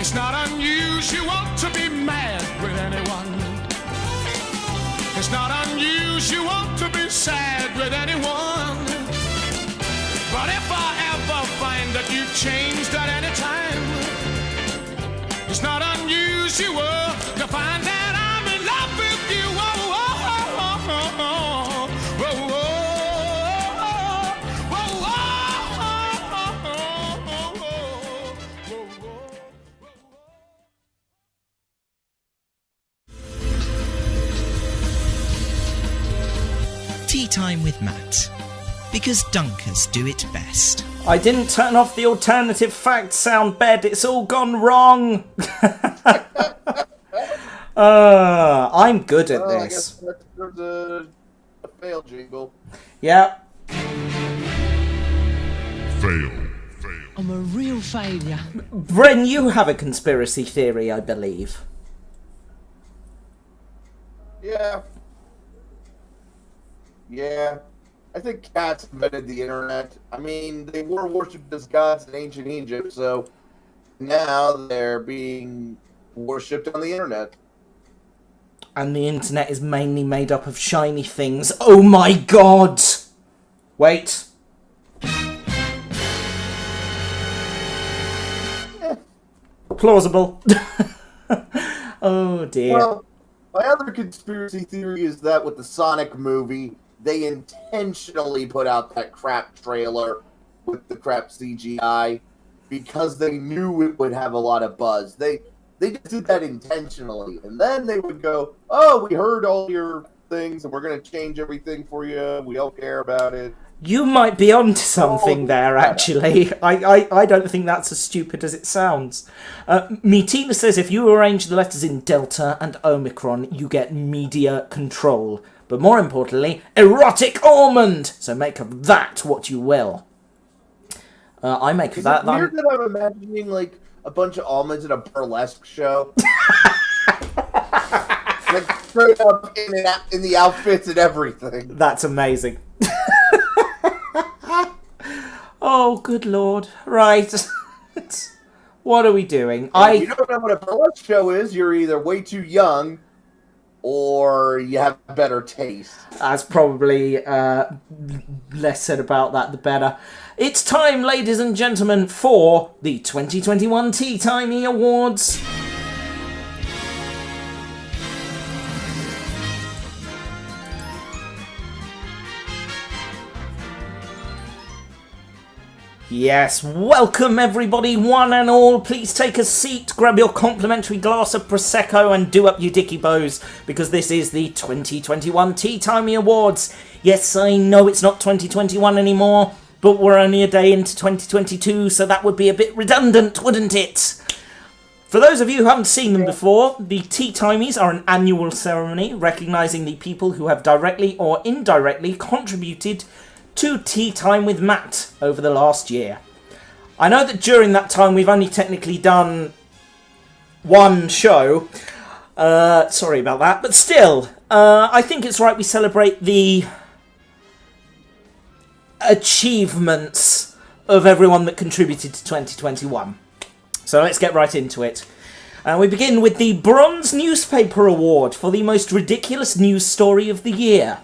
It's not unusual to be mad with anyone. It's not unusual to be sad with anyone. But if I ever find that you've changed at any time, it's not unusual to find that I'm in love with you. Oh, oh, oh, oh, oh, Tea Time with Matt. Because Dunkers do it best. I didn't turn off the alternative fact sound bed. It's all gone wrong. I'm good at I this. guess there's a fail jingle. Yeah. Fail. I'm a real failure. Bren, you have a conspiracy theory, I believe. Yeah. I think cats invented the internet. I mean, they were worshipped as gods in ancient Egypt, so now they're being worshipped on the internet. And the internet is mainly made up of shiny things. Oh my god! Wait. Plausible. Oh dear. Well, my other conspiracy theory is that with the Sonic movie, they intentionally put out that crap trailer with the crap CGI because they knew it would have a lot of buzz. They just did that intentionally, and then they would go, "Oh, we heard all your things, and we're going to change everything for you. We don't care about it." You might be onto something there, actually. I don't think that's as stupid as it sounds. Metina says if you arrange the letters in Delta and Omicron, you get media control. But more importantly, erotic almond! So make of that what you will. I make of that... Is it weird that I'm imagining, like, a bunch of almonds in a burlesque show? Like, straight up in the outfits and everything. That's amazing. Oh, good lord. Right. What are we doing? If you don't know what a burlesque show is, you're either way too young, or you have better taste. That's probably less said about that, the better. It's time, ladies and gentlemen, for the 2021 Teatime Awards. Yes, welcome everybody, one and all. Please take a seat, grab your complimentary glass of Prosecco and do up your dicky bows, because this is the 2021 Teatime Awards. Yes, I know it's not 2021 anymore, but we're only a day into 2022, so that would be a bit redundant, wouldn't it? For those of you who haven't seen them before, the Teatimies are an annual ceremony recognising the people who have directly or indirectly contributed to Teatime with Matt over the last year. I know that during that time we've only technically done one show. Sorry about that, but still, I think it's right we celebrate the achievements of everyone that contributed to 2021. So let's get right into it. We begin with the Bronze Newspaper Award for the most ridiculous news story of the year.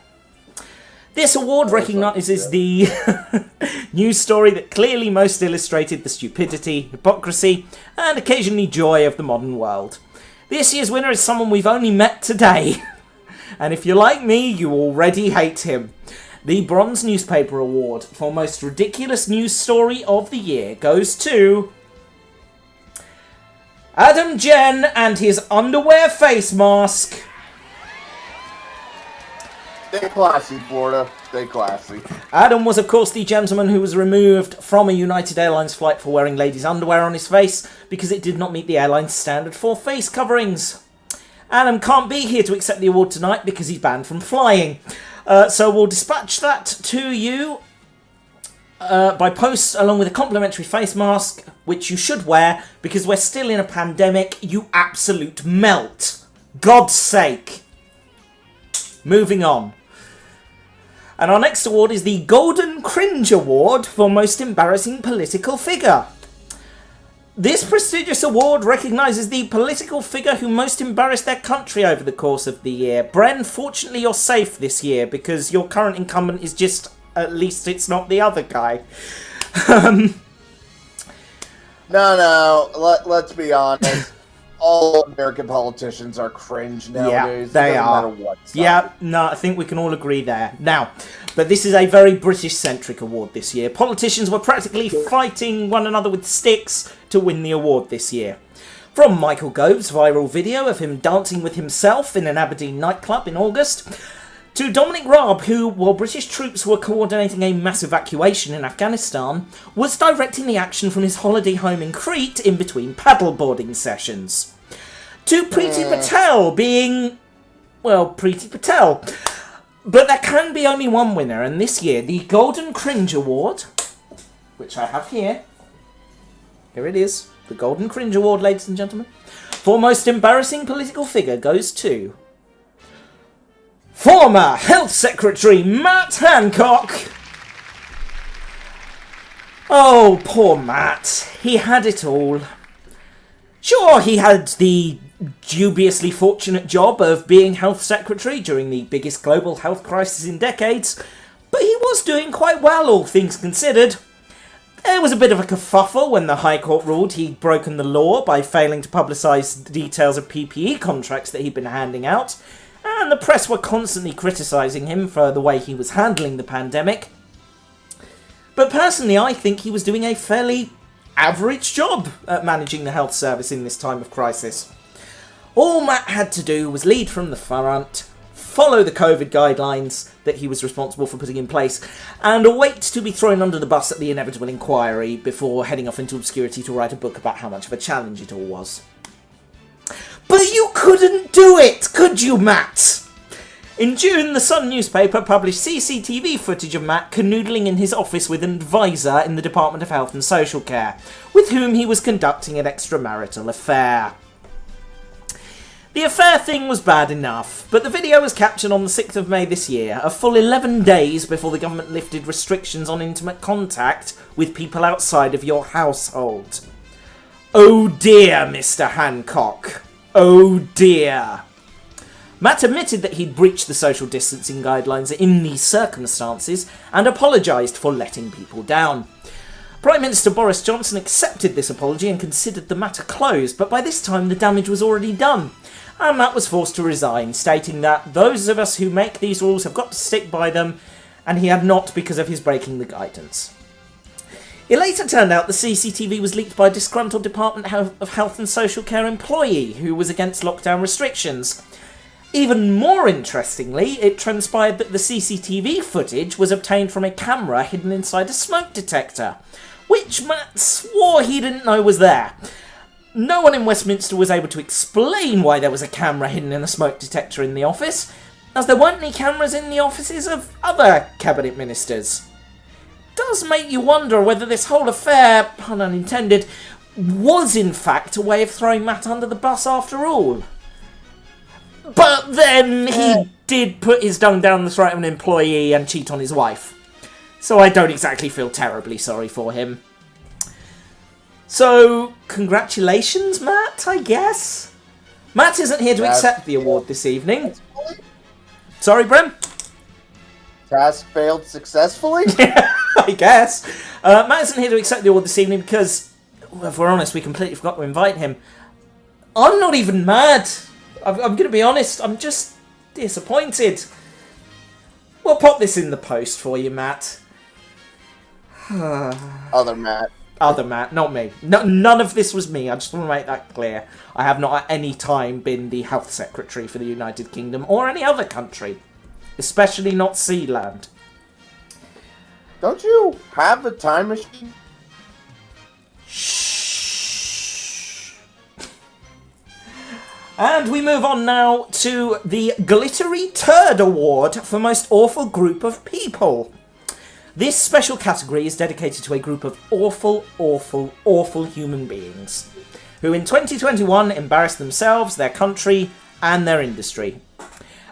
This award recognises the news story that clearly most illustrated the stupidity, hypocrisy, and occasionally joy of the modern world. This year's winner is someone we've only met today. And if you're like me, you already hate him. The Bronze Newspaper Award for most ridiculous news story of the year goes to Adam Jen and his underwear face mask. Stay classy, Florida. Stay classy. Adam was, of course, the gentleman who was removed from a United Airlines flight for wearing ladies' underwear on his face because it did not meet the airline's standard for face coverings. Adam can't be here to accept the award tonight because he's banned from flying. So we'll dispatch that to you by post along with a complimentary face mask, which you should wear because we're still in a pandemic, you absolute melt. God's sake. Moving on. And our next award is the Golden Cringe Award for Most Embarrassing Political Figure. This prestigious award recognises the political figure who most embarrassed their country over the course of the year. Bren, fortunately you're safe this year because your current incumbent is just, at least it's not the other guy. No, let's be honest. All American politicians are cringe nowadays. Yeah, they are. No matter what side. Yeah, no, I think we can all agree there. Now, but this is a very British-centric award this year. Politicians were practically fighting one another with sticks to win the award this year. From Michael Gove's viral video of him dancing with himself in an Aberdeen nightclub in August, to Dominic Raab, who, while British troops were coordinating a mass evacuation in Afghanistan, was directing the action from his holiday home in Crete in between paddleboarding sessions. To Preeti Patel being, well, Preeti Patel. But there can be only one winner, and this year the Golden Cringe Award, which I have here it is, the Golden Cringe Award, ladies and gentlemen, for most embarrassing political figure goes to former Health Secretary Matt Hancock. Oh, poor Matt. He had it all. Sure, he had the dubiously fortunate job of being Health Secretary during the biggest global health crisis in decades, but he was doing quite well, all things considered. There was a bit of a kerfuffle when the High Court ruled he'd broken the law by failing to publicise the details of PPE contracts that he'd been handing out, and the press were constantly criticising him for the way he was handling the pandemic. But personally, I think he was doing a fairly average job at managing the health service in this time of crisis. All Matt had to do was lead from the front, follow the COVID guidelines that he was responsible for putting in place, and wait to be thrown under the bus at the inevitable inquiry before heading off into obscurity to write a book about how much of a challenge it all was. But you couldn't do it, could you, Matt? In June, the Sun newspaper published CCTV footage of Matt canoodling in his office with an advisor in the Department of Health and Social Care, with whom he was conducting an extramarital affair. The affair thing was bad enough, but the video was captured on the 6th of May this year, a full 11 days before the government lifted restrictions on intimate contact with people outside of your household. Oh dear, Mr. Hancock. Oh dear. Matt admitted that he'd breached the social distancing guidelines in these circumstances and apologised for letting people down. Prime Minister Boris Johnson accepted this apology and considered the matter closed, but by this time the damage was already done, and Matt was forced to resign, stating that those of us who make these rules have got to stick by them, and he had not because of his breaking the guidance. It later turned out the CCTV was leaked by a disgruntled Department of Health and Social Care employee who was against lockdown restrictions. Even more interestingly, it transpired that the CCTV footage was obtained from a camera hidden inside a smoke detector, which Matt swore he didn't know was there. No one in Westminster was able to explain why there was a camera hidden in a smoke detector in the office, as there weren't any cameras in the offices of other cabinet ministers. Does make you wonder whether this whole affair, pun unintended, was in fact a way of throwing Matt under the bus after all. But then he did put his tongue down the throat of an employee and cheat on his wife. So I don't exactly feel terribly sorry for him. So, congratulations, Matt, I guess? Matt isn't here to accept the award this evening. Sorry, Brim? Task failed successfully? I guess. Matt isn't here to accept the award this evening because, if we're honest, we completely forgot to invite him. I'm not even mad. I'm going to be honest, I'm just disappointed. We'll pop this in the post for you, Matt. Other Matt. Other Matt, not me. No, none of this was me, I just want to make that clear. I have not at any time been the Health Secretary for the United Kingdom or any other country. Especially not Sealand. Don't you have a time machine? And we move on now to the Glittery Turd Award for Most Awful Group of People. This special category is dedicated to a group of awful, awful, awful human beings who in 2021 embarrassed themselves, their country, and their industry.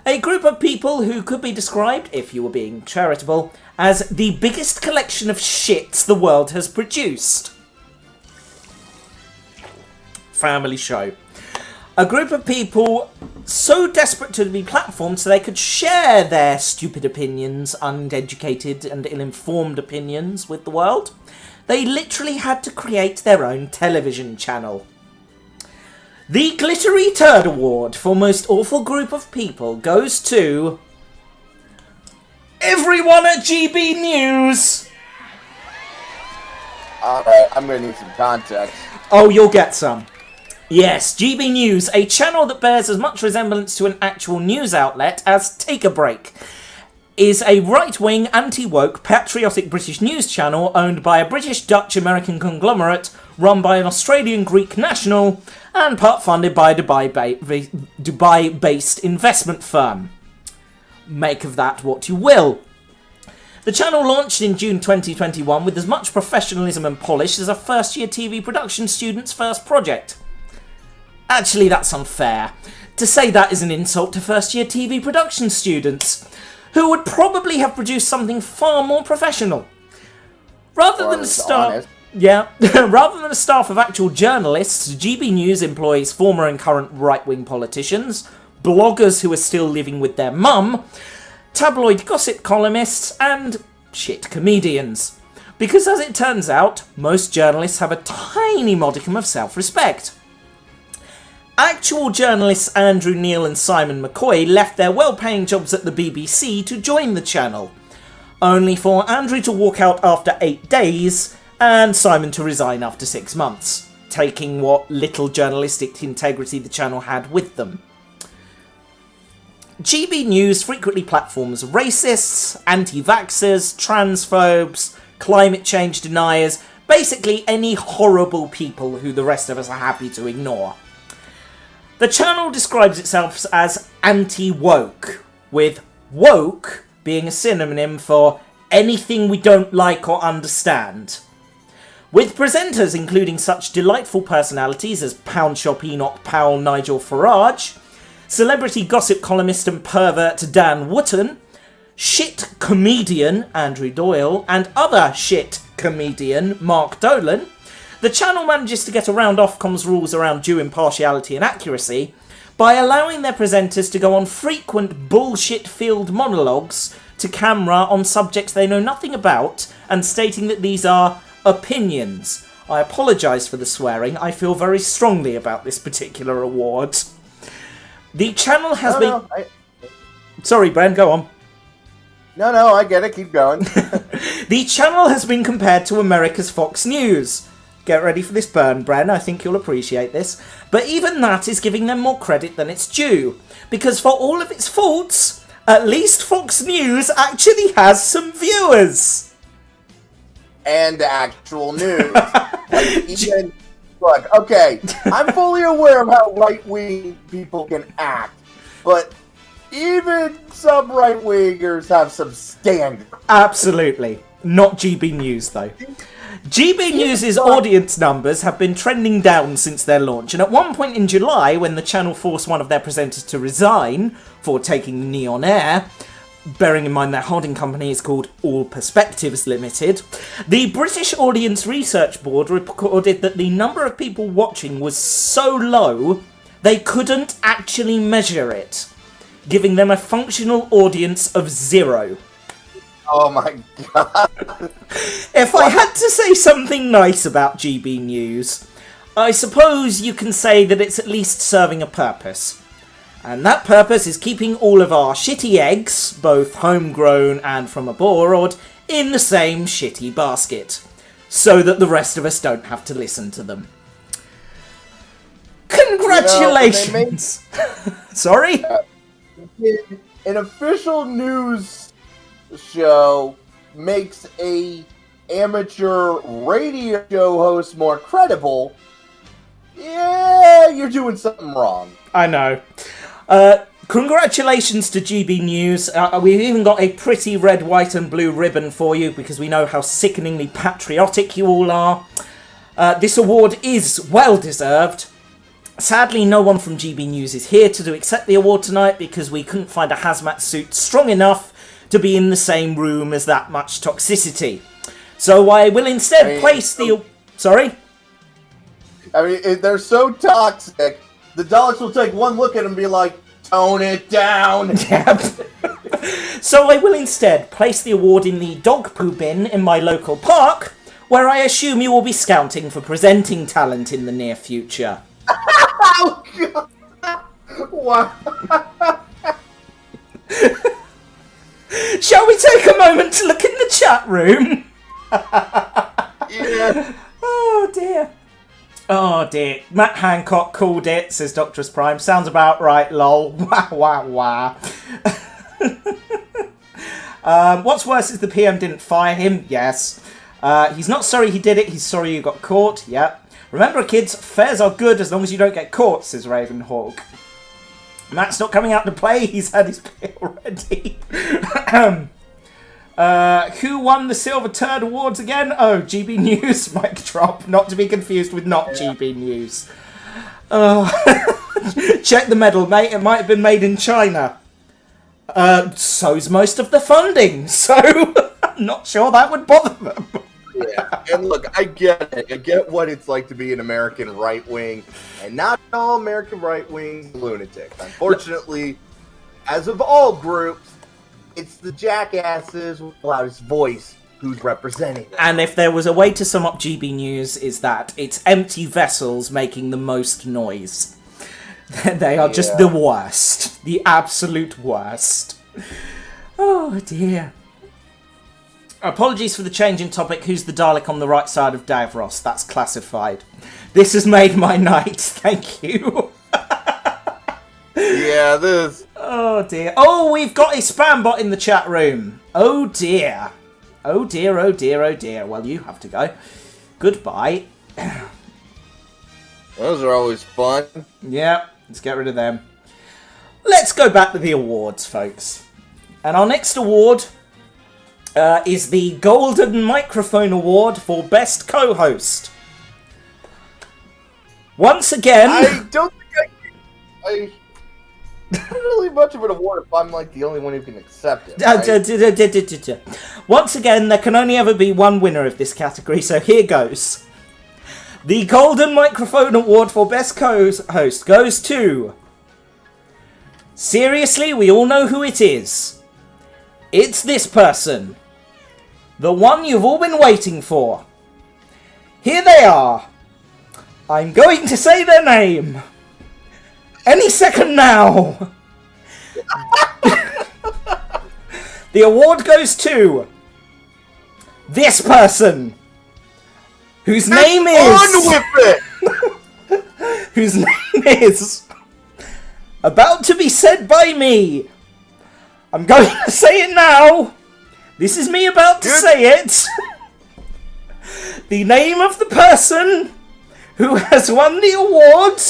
A group of people who could be described, if you were being charitable, as the biggest collection of shits the world has produced. Family show. A group of people so desperate to be platformed so they could share their stupid opinions, uneducated and ill-informed opinions with the world, they literally had to create their own television channel. The Glittery Turd Award for Most Awful Group of People goes to everyone at GB News! Alright, I'm gonna need some context. Oh, you'll get some. Yes, GB News, a channel that bears as much resemblance to an actual news outlet as Take a Break, is a right-wing, anti-woke, patriotic British news channel owned by a British-Dutch-American conglomerate run by an Australian-Greek national and part funded by a Dubai-based investment firm. Make of that what you will. The channel launched in June 2021 with as much professionalism and polish as a first-year TV production student's first project. Actually, that's unfair. To say that is an insult to first-year TV production students, who would probably have produced something far more professional. Rather than a staff of actual journalists, GB News employs former and current right-wing politicians, bloggers who are still living with their mum, tabloid gossip columnists, and shit comedians. Because as it turns out, most journalists have a tiny modicum of self-respect. Actual journalists Andrew Neil and Simon McCoy left their well-paying jobs at the BBC to join the channel, only for Andrew to walk out after 8 days and Simon to resign after 6 months, taking what little journalistic integrity the channel had with them. GB News frequently platforms racists, anti-vaxxers, transphobes, climate change deniers, basically any horrible people who the rest of us are happy to ignore. The channel describes itself as anti-woke, with woke being a synonym for anything we don't like or understand. With presenters including such delightful personalities as Pound Shop Enoch Powell Nigel Farage, celebrity gossip columnist and pervert Dan Wootton, shit comedian Andrew Doyle, and other shit comedian Mark Dolan, the channel manages to get around Ofcom's rules around due impartiality and accuracy, by allowing their presenters to go on frequent bullshit-filled monologues to camera on subjects they know nothing about and stating that these are opinions. I apologise for the swearing. I feel very strongly about this particular award. The channel has been... Sorry, Bren, go on. No, I get it. Keep going. The channel has been compared to America's Fox News. Get ready for this burn, Bren. I think you'll appreciate this. But even that is giving them more credit than it's due. Because for all of its faults, at least Fox News actually has some viewers. And actual news. Look, okay, I'm fully aware of how right-wing people can act. But even some right-wingers have some standards. Absolutely. Not GB News, though. GB News' audience numbers have been trending down since their launch, and at one point in July, when the channel forced one of their presenters to resign for taking the knee on air, bearing in mind their holding company is called All Perspectives Limited, the British Audience Research Board recorded that the number of people watching was so low, they couldn't actually measure it, giving them a functional audience of 0. Oh my god. If I had to say something nice about GB News, I suppose you can say that it's at least serving a purpose. And that purpose is keeping all of our shitty eggs, both homegrown and from abroad, in the same shitty basket, so that the rest of us don't have to listen to them. Congratulations! Sorry? An official news show makes a amateur radio show host more credible. Yeah, you're doing something wrong. I know. Congratulations to GB News. We've even got a pretty red, white and blue ribbon for you because we know how sickeningly patriotic you all are. This award is well deserved. Sadly, no one from GB News is here to accept the award tonight because we couldn't find a hazmat suit strong enough to be in the same room as that much toxicity. So I will instead place the... Sorry? I mean, they're so toxic, the Daleks will take one look at them and be like, tone it down. Yep. So I will instead place the award in the dog poo bin in my local park, where I assume you will be scouting for presenting talent in the near future. Oh, God. Wow. Shall we take a moment to look in the chat room? Yeah. Oh dear. Oh dear. Matt Hancock called it, says Doctorus Prime. Sounds about right, lol. Wah wah wah. What's worse is the PM didn't fire him. Yes. He's not sorry he did it, he's sorry you got caught. Yep. Remember kids, fares are good as long as you don't get caught, says Ravenhawk. Matt's not coming out to play, he's had his pay already. Who won the Silver Turd Awards again? Oh, GB News, mic drop. Not to be confused with not GB News. Check the medal, mate. It might have been made in China. So's most of the funding, so I'm not sure that would bother them. Yeah, and look, I get it. I get what it's like to be an American right wing, and not all American right wings lunatics. Unfortunately, as of all groups, it's the jackasses with the loudest voice who's representing them. And if there was a way to sum up GB News, is that it's empty vessels making the most noise. They are just the worst. The absolute worst. Oh dear. Apologies for the change in topic. Who's the Dalek on the right side of Davros? That's classified. This has made my night. Thank you. Yeah, this. Oh dear. Oh, we've got a spam bot in the chat room. Oh dear. Oh dear, oh dear, oh dear. Well, you have to go. Goodbye. Those are always fun. Yeah, let's get rid of them. Let's go back to the awards, folks. And our next award is the Golden Microphone Award for Best Co-Host. Once again... I don't think I not really much of an award if I'm like the only one who can accept it. Right? Once again, there can only ever be one winner of this category, so here goes. The Golden Microphone Award for Best Co-Host goes to Seriously, we all know who it is. It's this person. The one you've all been waiting for. Here they are. I'm going to say their name. Any second now. The award goes to this person. Whose name is... On with it! whose name is... about to be said by me. I'm going to say it now. This is me about to say it. The name of the person who has won the award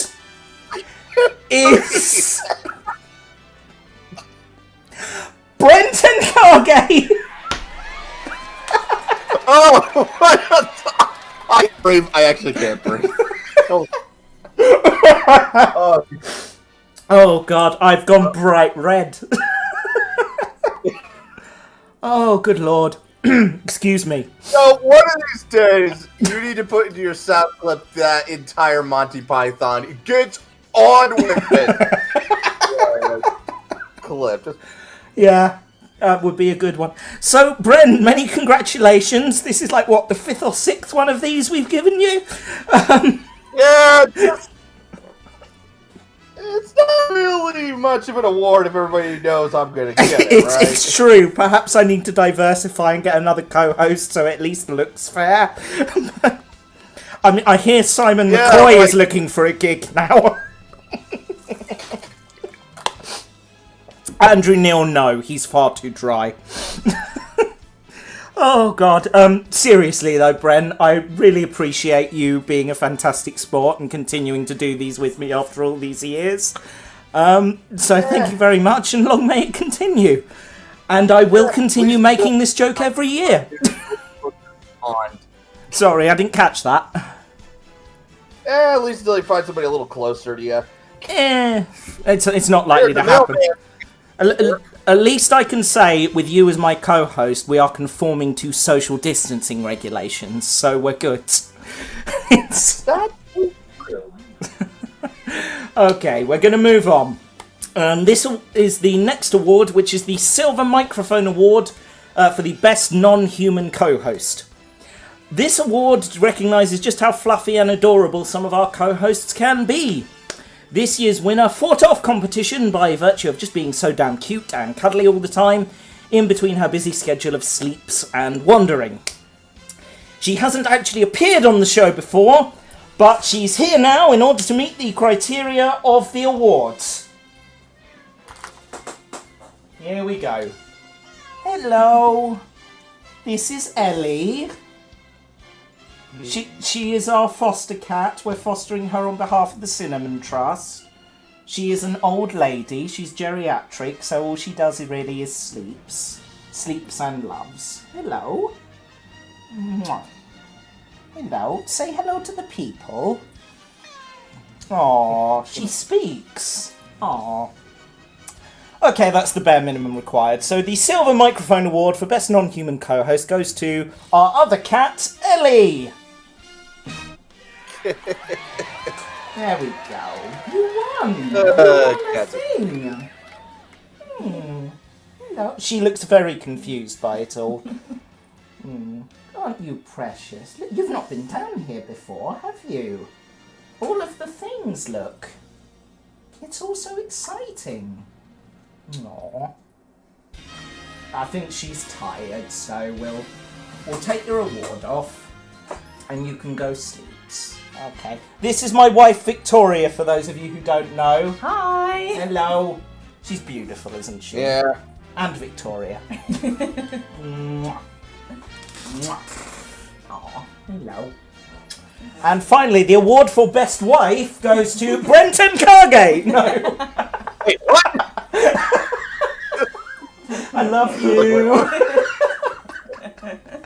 is Brenton Cargate. Oh, I actually can't breathe. Oh God, I've gone bright red. Oh, good Lord. Excuse me. So one of these days, you need to put into your sound clip that entire Monty Python. Get on with it. Clip. Yeah, that would be a good one. So, Bren, many congratulations. This is like, what, the 5th or 6th one of these we've given you? Yeah, it's not really much of an award if everybody knows I'm going to get it, right? It's true. Perhaps I need to diversify and get another co-host so it at least looks fair. I mean, I hear Simon McCoy is looking for a gig now. Andrew Neil, no, he's far too dry. Oh God. Seriously though, Bren, I really appreciate you being a fantastic sport and continuing to do these with me after all these years. So thank you very much, and long may it continue. And I will continue making this joke every year. Sorry, I didn't catch that. At least until you find somebody a little closer to you. It's not likely to happen. At least I can say, with you as my co-host, we are conforming to social distancing regulations, so we're good. Okay, we're going to move on. This is the next award, which is the Silver Microphone Award for the Best Non-Human Co-Host. This award recognises just how fluffy and adorable some of our co-hosts can be. This year's winner fought off competition by virtue of just being so damn cute and cuddly all the time, in between her busy schedule of sleeps and wandering. She hasn't actually appeared on the show before, but she's here now in order to meet the criteria of the awards. Here we go. Hello, this is Ellie. She is our foster cat. We're fostering her on behalf of the Cinnamon Trust. She is an old lady. She's geriatric, so all she does really is sleeps. Sleeps and loves. Hello. Mwah. Hello. Say hello to the people. Aww, she speaks. Aww. Okay, that's the bare minimum required. So the Silver Microphone Award for Best Non-Human Co-Host goes to our other cat, Ellie. There we go. You won. You won a thing. Hello. She looks very confused by it all. Aren't you precious? Look, you've not been down here before, have you? All of the things, look. It's all so exciting. Aww. I think she's tired, so we'll take your award off, and you can go sleep. Okay. This is my wife, Victoria, for those of you who don't know. Hi! Hello. She's beautiful, isn't she? Yeah. And Victoria. Mwah. Mwah. Aw, hello. And finally, the award for Best Wife goes to Brenton Cargate! No. Wait, what? I love you.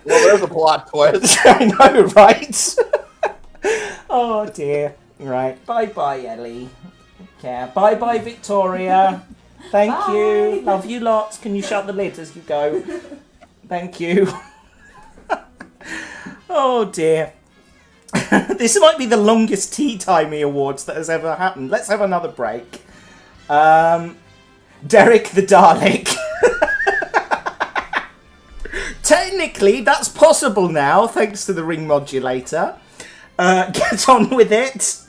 Well, there's a plot twist. I know, right? Oh dear. Right. Bye-bye, Ellie. Okay. Bye-bye, Victoria. Thank you. Love you lots. Can you shut the lid as you go? Thank you. Oh dear. This might be the longest Teatimey Awards that has ever happened. Let's have another break. Derek the Dalek. Technically, that's possible now, thanks to the ring modulator. Get on with it.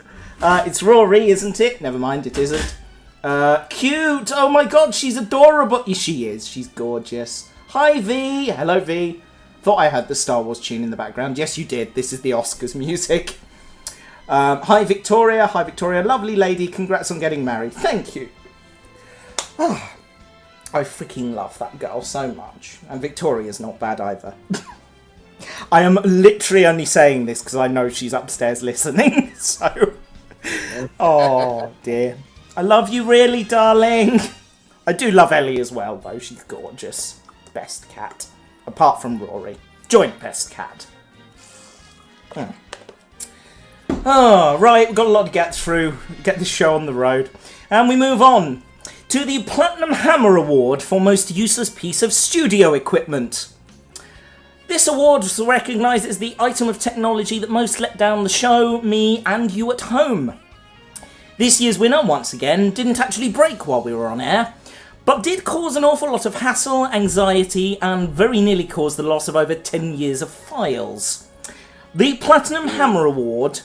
It's Rory, isn't it? Never mind, it isn't. Cute. Oh my god, she's adorable. She is. She's gorgeous. Hi, V. Hello, V. Thought I heard the Star Wars tune in the background. Yes, you did. This is the Oscars music. Hi, Victoria. Hi, Victoria. Lovely lady. Congrats on getting married. Thank you. Oh, I freaking love that girl so much. And Victoria's not bad either. I am literally only saying this because I know she's upstairs listening. So, oh dear. I love you really, darling. I do love Ellie as well, though. She's gorgeous. Best cat. Apart from Rory. Joint best cat. Oh, right. We've got a lot to get through. Get this show on the road. And we move on to the Platinum Hammer Award for Most Useless Piece of Studio Equipment. This award recognises the item of technology that most let down the show, me, and you at home. This year's winner, once again, didn't actually break while we were on air, but did cause an awful lot of hassle, anxiety, and very nearly caused the loss of over 10 years of files. The Platinum Hammer Award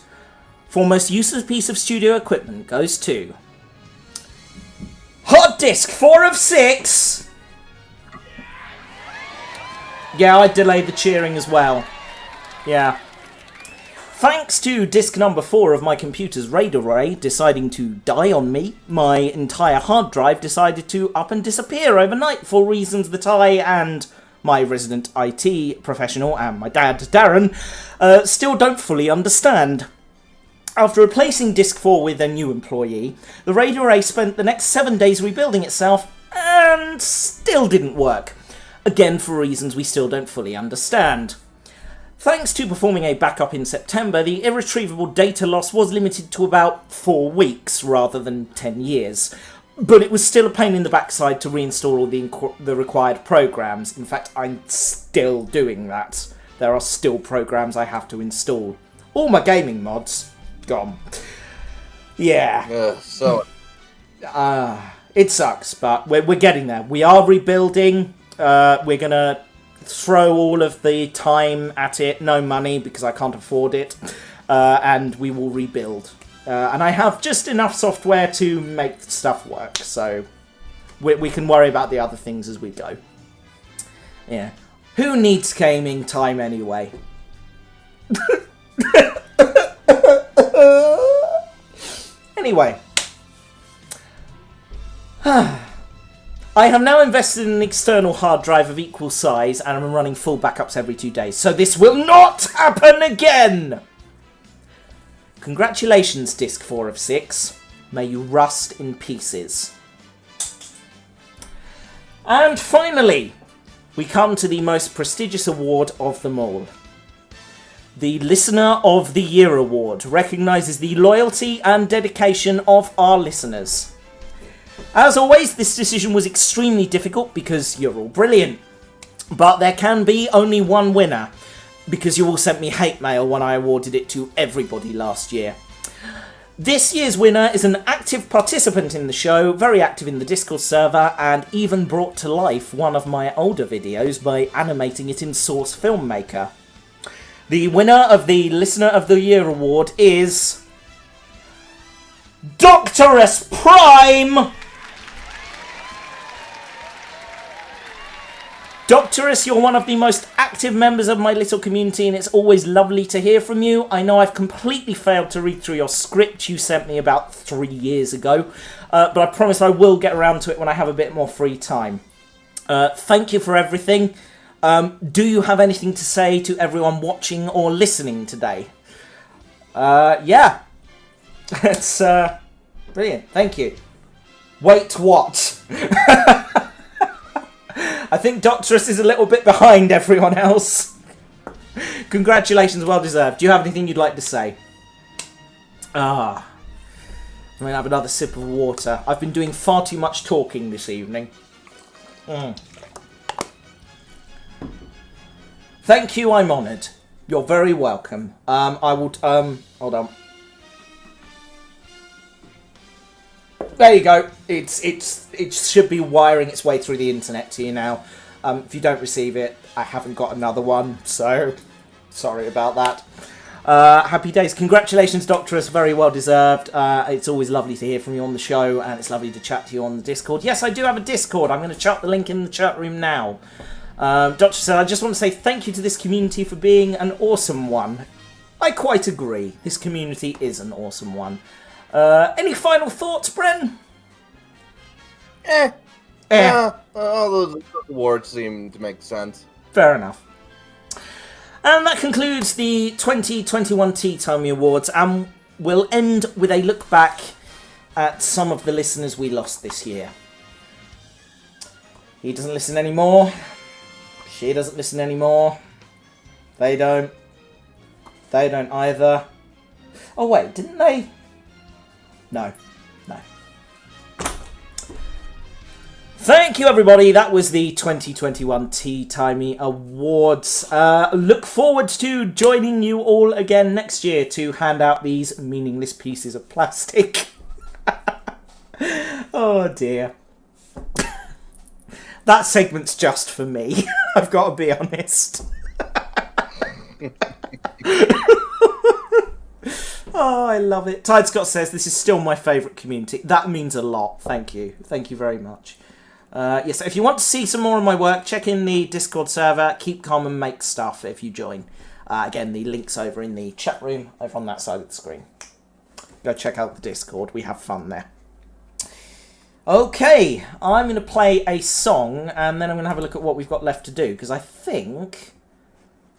for Most Useless Piece of Studio Equipment goes to Hard Disk 4 of 6! Yeah, I delayed the cheering as well. Yeah. Thanks to disk number 4 of my computer's RAID array deciding to die on me, my entire hard drive decided to up and disappear overnight for reasons that I and my resident IT professional and my dad, Darren, still don't fully understand. After replacing disk 4 with a new employee, the RAID array spent the next 7 days rebuilding itself and still didn't work. Again, for reasons we still don't fully understand. Thanks to performing a backup in September, the irretrievable data loss was limited to about 4 weeks rather than 10 years. But it was still a pain in the backside to reinstall all the required programs. In fact, I'm still doing that. There are still programs I have to install. All my gaming mods, gone. Yeah. It sucks, but we're getting there. We are rebuilding. We're going to throw all of the time at it. No money, because I can't afford it. And we will rebuild. And I have just enough software to make stuff work. So we can worry about the other things as we go. Yeah. Who needs gaming time anyway? Anyway. I have now invested in an external hard drive of equal size and I'm running full backups every 2 days, so this will not happen again! Congratulations, Disk 4 of 6. May you rust in pieces. And finally, we come to the most prestigious award of them all. The Listener of the Year Award recognises the loyalty and dedication of our listeners. As always, this decision was extremely difficult because you're all brilliant. But there can be only one winner, because you all sent me hate mail when I awarded it to everybody last year. This year's winner is an active participant in the show, very active in the Discord server, and even brought to life one of my older videos by animating it in Source Filmmaker. The winner of the Listener of the Year Award is Doctorus Prime! Doctorus, you're one of the most active members of my little community and it's always lovely to hear from you. I know I've completely failed to read through your script you sent me about 3 years ago, but I promise I will get around to it when I have a bit more free time. Thank you for everything. Do you have anything to say to everyone watching or listening today? Yeah. It's brilliant. Thank you. Wait, what? I think Doctorus is a little bit behind everyone else. Congratulations, well deserved. Do you have anything you'd like to say? I'm going to have another sip of water. I've been doing far too much talking this evening. Thank you, I'm honoured. You're very welcome. I will... hold on. There you go. It should be wiring its way through the internet to you now. If you don't receive it, I haven't got another one, so sorry about that. Happy days. Congratulations, Doctorus. Very well deserved. It's always lovely to hear from you on the show, and it's lovely to chat to you on the Discord. Yes, I do have a Discord. I'm going to chuck the link in the chat room now. Doctor said, I just want to say thank you to this community for being an awesome one. I quite agree. This community is an awesome one. Any final thoughts, Bren? All those awards seem to make sense. Fair enough. And that concludes the 2021 Teatime Awards, and we'll end with a look back at some of the listeners we lost this year. He doesn't listen anymore. She doesn't listen anymore. They don't. They don't either. Oh wait, didn't they? No. Thank you, everybody. That was the 2021 Teatime Awards. Look forward to joining you all again next year to hand out these meaningless pieces of plastic. Oh dear. That segment's just for me. I've got to be honest. Oh, I love it. Tide Scott says, this is still my favourite community. That means a lot. Thank you. Thank you very much. Yes, if you want to see some more of my work, check in the Discord server. Keep calm and make stuff if you join. Again, the link's over in the chat room, over on that side of the screen. Go check out the Discord. We have fun there. Okay, I'm going to play a song, and then I'm going to have a look at what we've got left to do, because I think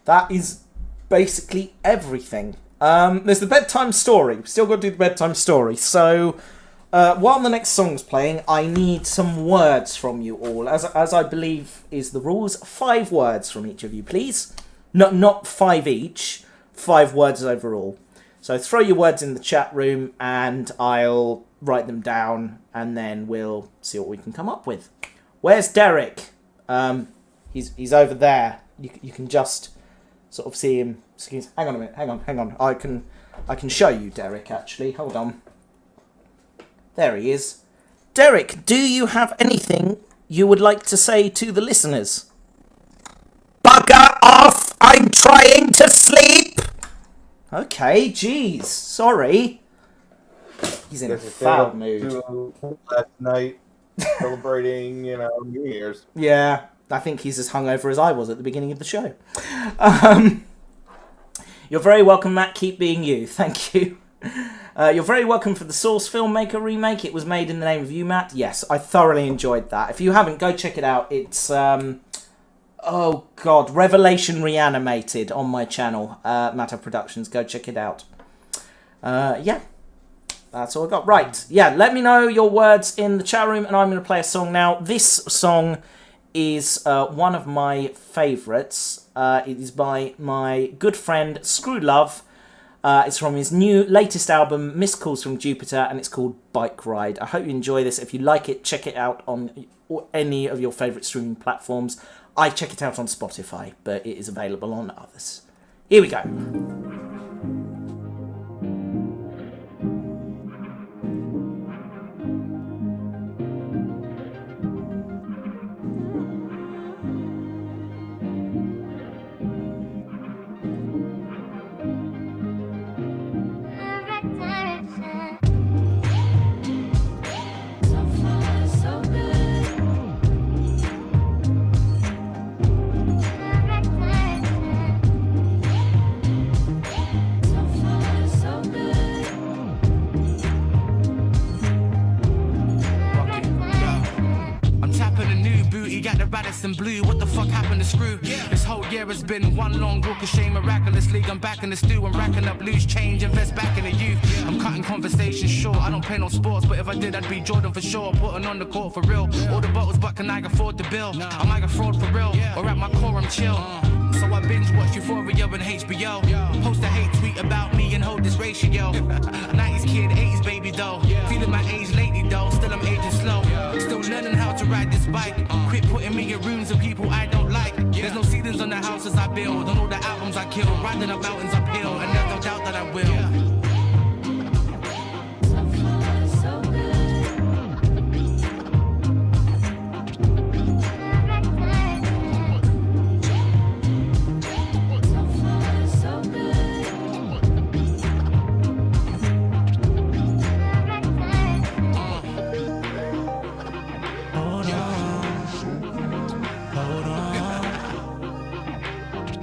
that is basically everything. There's the bedtime story. We've still got to do the bedtime story. So, while the next song's playing, I need some words from you all. As I believe is the rules, 5 words from each of you, please. Not 5 each, 5 words overall. So throw your words in the chat room, and I'll write them down, and then we'll see what we can come up with. Where's Derek? He's over there. You can just sort of see him. Hang on a minute. Hang on. I can show you, Derek. Actually, hold on. There he is. Derek, do you have anything you would like to say to the listeners? Bugger off! I'm trying to sleep. Okay, jeez. Sorry. He's in a foul mood. Last night, celebrating, New Year's. Yeah, I think he's as hungover as I was at the beginning of the show. You're very welcome, Matt. Keep being you. Thank you. You're very welcome for the Source Filmmaker remake. It was made in the name of you, Matt. Yes, I thoroughly enjoyed that. If you haven't, go check it out. It's, oh God, Revelation Reanimated on my channel, Matter Productions. Go check it out. Yeah. That's all I got. Right, yeah, let me know your words in the chat room, and I'm going to play a song now. This song is one of my favourites. It is by my good friend Screw Love. It's from his latest album, Missed Calls from Jupiter, and it's called Bike Ride. I hope you enjoy this. If you like it, check it out on any of your favourite streaming platforms. I check it out on Spotify, but it is available on others. Here we go. And blue, what the fuck happened to Screw? This whole year has been one long walk of shame. Miraculously, I'm back in the stew. I'm racking up loose change, invest back in the youth. I'm cutting conversations short. I don't play no sports, but if I did, I'd be Jordan for sure. Putting on the court for real. All the bottles, but can I afford the bill? I might get fraud for real, or at my core, I'm chill. So I binge watch Euphoria and HBO. Post a hate tweet about me and hold this ratio. 90s kid, 80s baby though. Feeling my age lately though. Still I'm aging slow. Still learning how to ride this bike. Quit putting me in rooms of people I don't like. There's no ceilings on the houses I build. On all the albums I kill. Riding up mountains uphill. And there's no doubt that I will.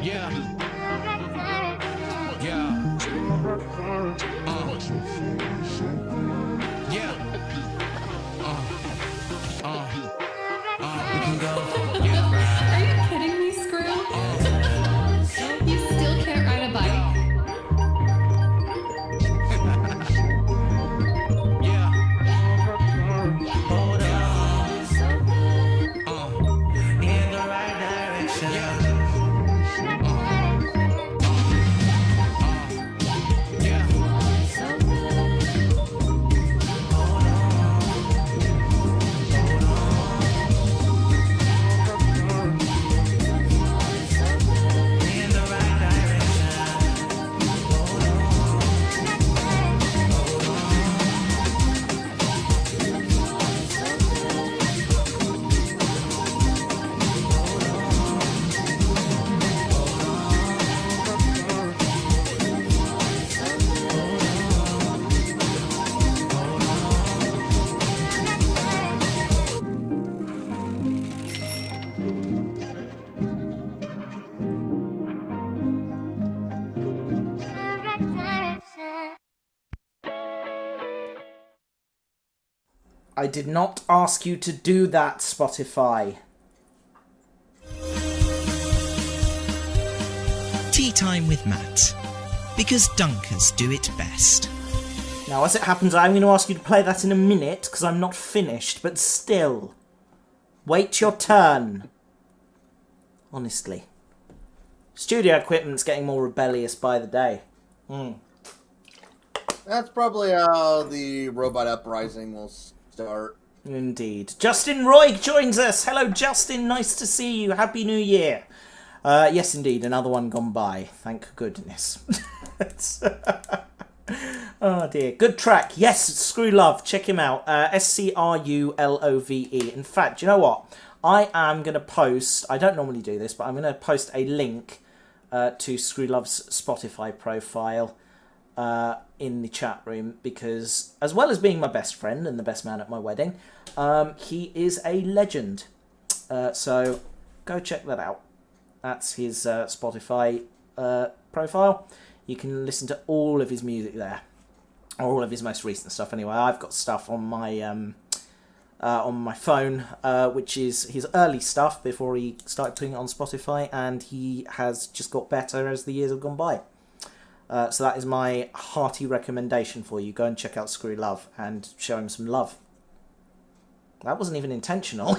Yeah. Yeah. Yeah. We can go. Yeah. Are you kidding me, Screw? You still can't ride a bike? Yeah. Hold on. In the right direction. Yeah. I did not ask you to do that, Spotify. Tea Time with Matt. Because dunkers do it best. Now, as it happens, I'm going to ask you to play that in a minute, because I'm not finished, but still. Wait your turn. Honestly. Studio equipment's getting more rebellious by the day. That's probably how the robot uprising will start. Indeed. Justin Roy joins us. Hello, Justin. Nice to see you. Happy New Year. Yes, indeed. Another one gone by. Thank goodness. Oh, dear. Good track. Yes, Screw Love. Check him out. SCRULOVE. In fact, do you know what? I am going to post... I don't normally do this, but I'm going to post a link to Screw Love's Spotify profile in the chat room, because as well as being my best friend and the best man at my wedding, he is a legend. So go check that out. That's his Spotify profile. You can listen to all of his music there, or all of his most recent stuff. Anyway, I've got stuff on my phone, which is his early stuff before he started putting it on Spotify, and he has just got better as the years have gone by. So that is my hearty recommendation for you. Go and check out Screw Love and show him some love. That wasn't even intentional.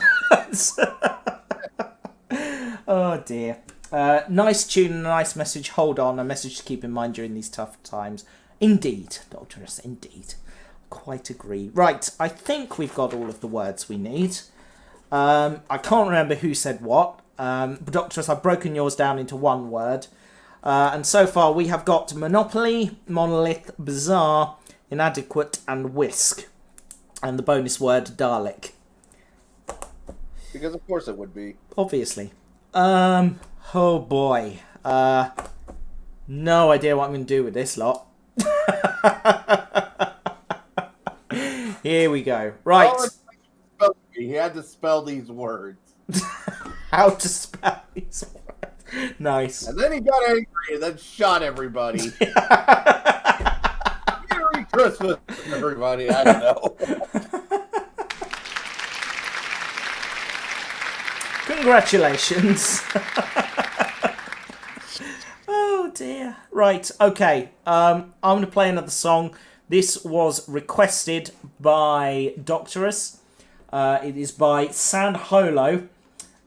Oh dear. Nice tune and a nice message. Hold on, a message to keep in mind during these tough times. Indeed, Doctoress, indeed. Quite agree. Right, I think we've got all of the words we need. I can't remember who said what. Doctoress, I've broken yours down into one word. And so far we have got Monopoly, Monolith, Bizarre, Inadequate, and Whisk. And the bonus word, Dalek. Because of course it would be. Obviously. Oh boy. No idea what I'm going to do with this lot. Here we go. Right. He had to spell these words. How to spell these words. Nice. And then he got angry and then shot everybody. Merry Christmas, everybody. I don't know. Congratulations. Oh dear. Right, okay. I'm going to play another song. This was requested by Doctorus. It is by San Holo.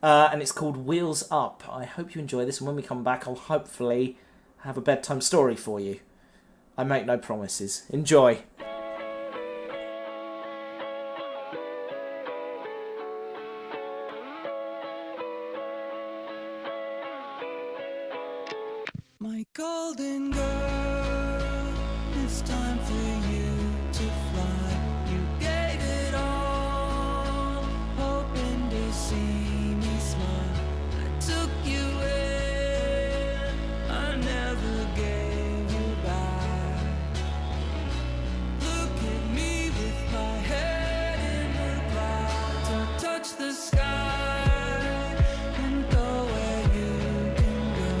And it's called Wheels Up. I hope you enjoy this, and when we come back, I'll hopefully have a bedtime story for you. I make no promises. Enjoy. My golden girl, it's time for you to fly. You gave it all, hoping to see me smile. I took you in, I never gave you back. Look at me with my head in the clouds, to touch the sky and go where you can go.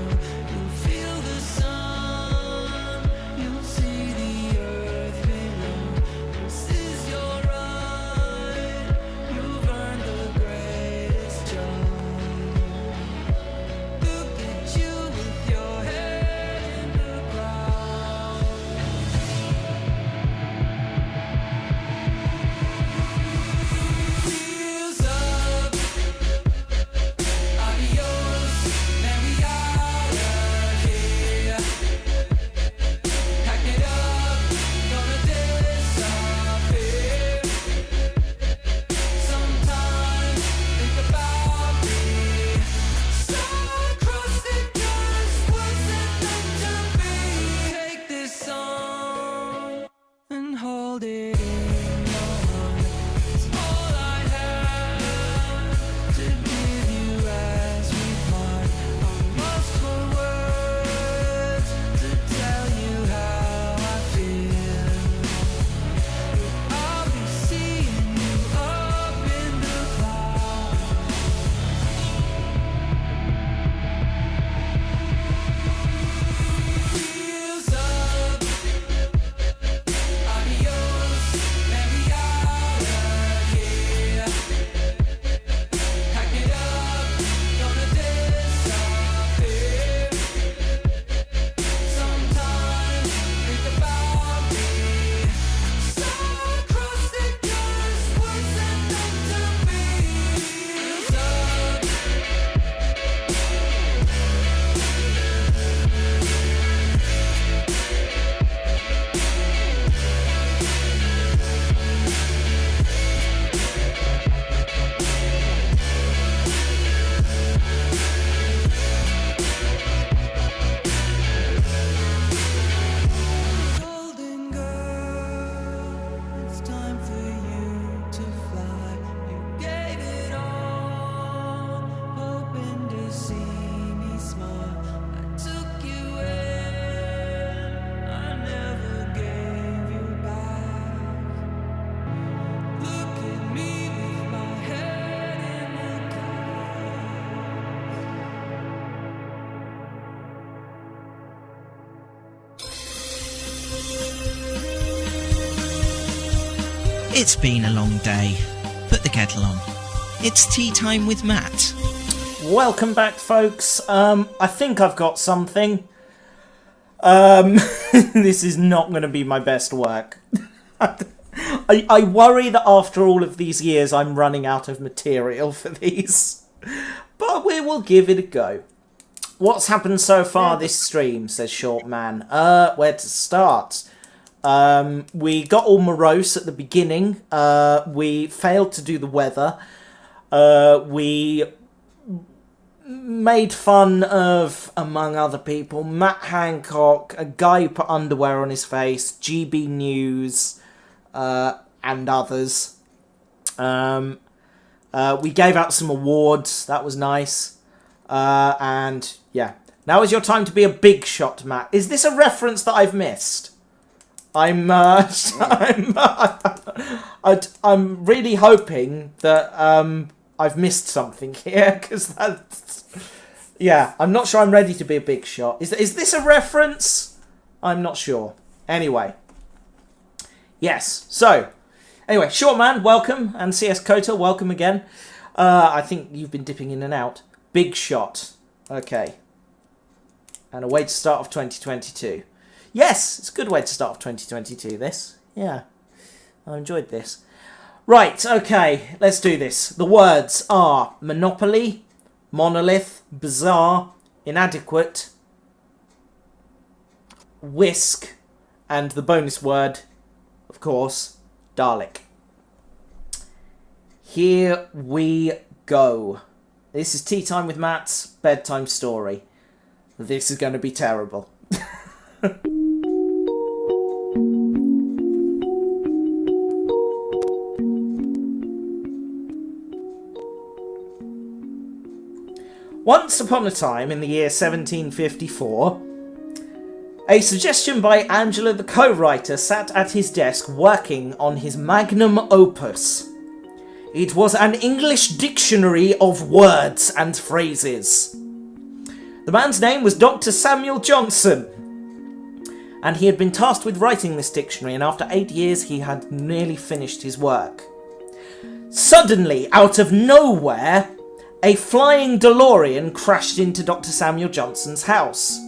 It's been a long day. Put the kettle on. It's tea time with Matt. Welcome back, folks. I think I've got something. This is not going to be my best work. I worry that after all of these years I'm running out of material for these. But we will give it a go. What's happened so far this stream, says Short Man. Where to start? We got all morose at the beginning. We failed to do the weather. We made fun of, among other people, Matt Hancock, a guy who put underwear on his face, GB News, and others. We gave out some awards. That was nice. And yeah, now is your time to be a big shot, Matt. Is this a reference that I've missed? I'm really hoping that I've missed something here, because that's, yeah, I'm not sure I'm ready to be a big shot. Is this a reference? I'm not sure. Anyway, yes. So anyway, Short Man, welcome, and CS Kota, welcome again. I think you've been dipping in and out. Big shot. Okay. And a way to start off 2022. Yes, it's a good way to start off 2022, this. Yeah. I enjoyed this. Right, okay, let's do this. The words are Monopoly, Monolith, Bizarre, Inadequate, Whisk, and the bonus word, of course, Dalek. Here we go. This is Tea Time with Matt's bedtime story. This is going to be terrible. Once upon a time, in the year 1754, a suggestion by Angela the co-writer sat at his desk working on his magnum opus. It was an English dictionary of words and phrases. The man's name was Dr. Samuel Johnson, and he had been tasked with writing this dictionary, and after 8 years he had nearly finished his work. Suddenly, out of nowhere, a flying DeLorean crashed into Dr. Samuel Johnson's house.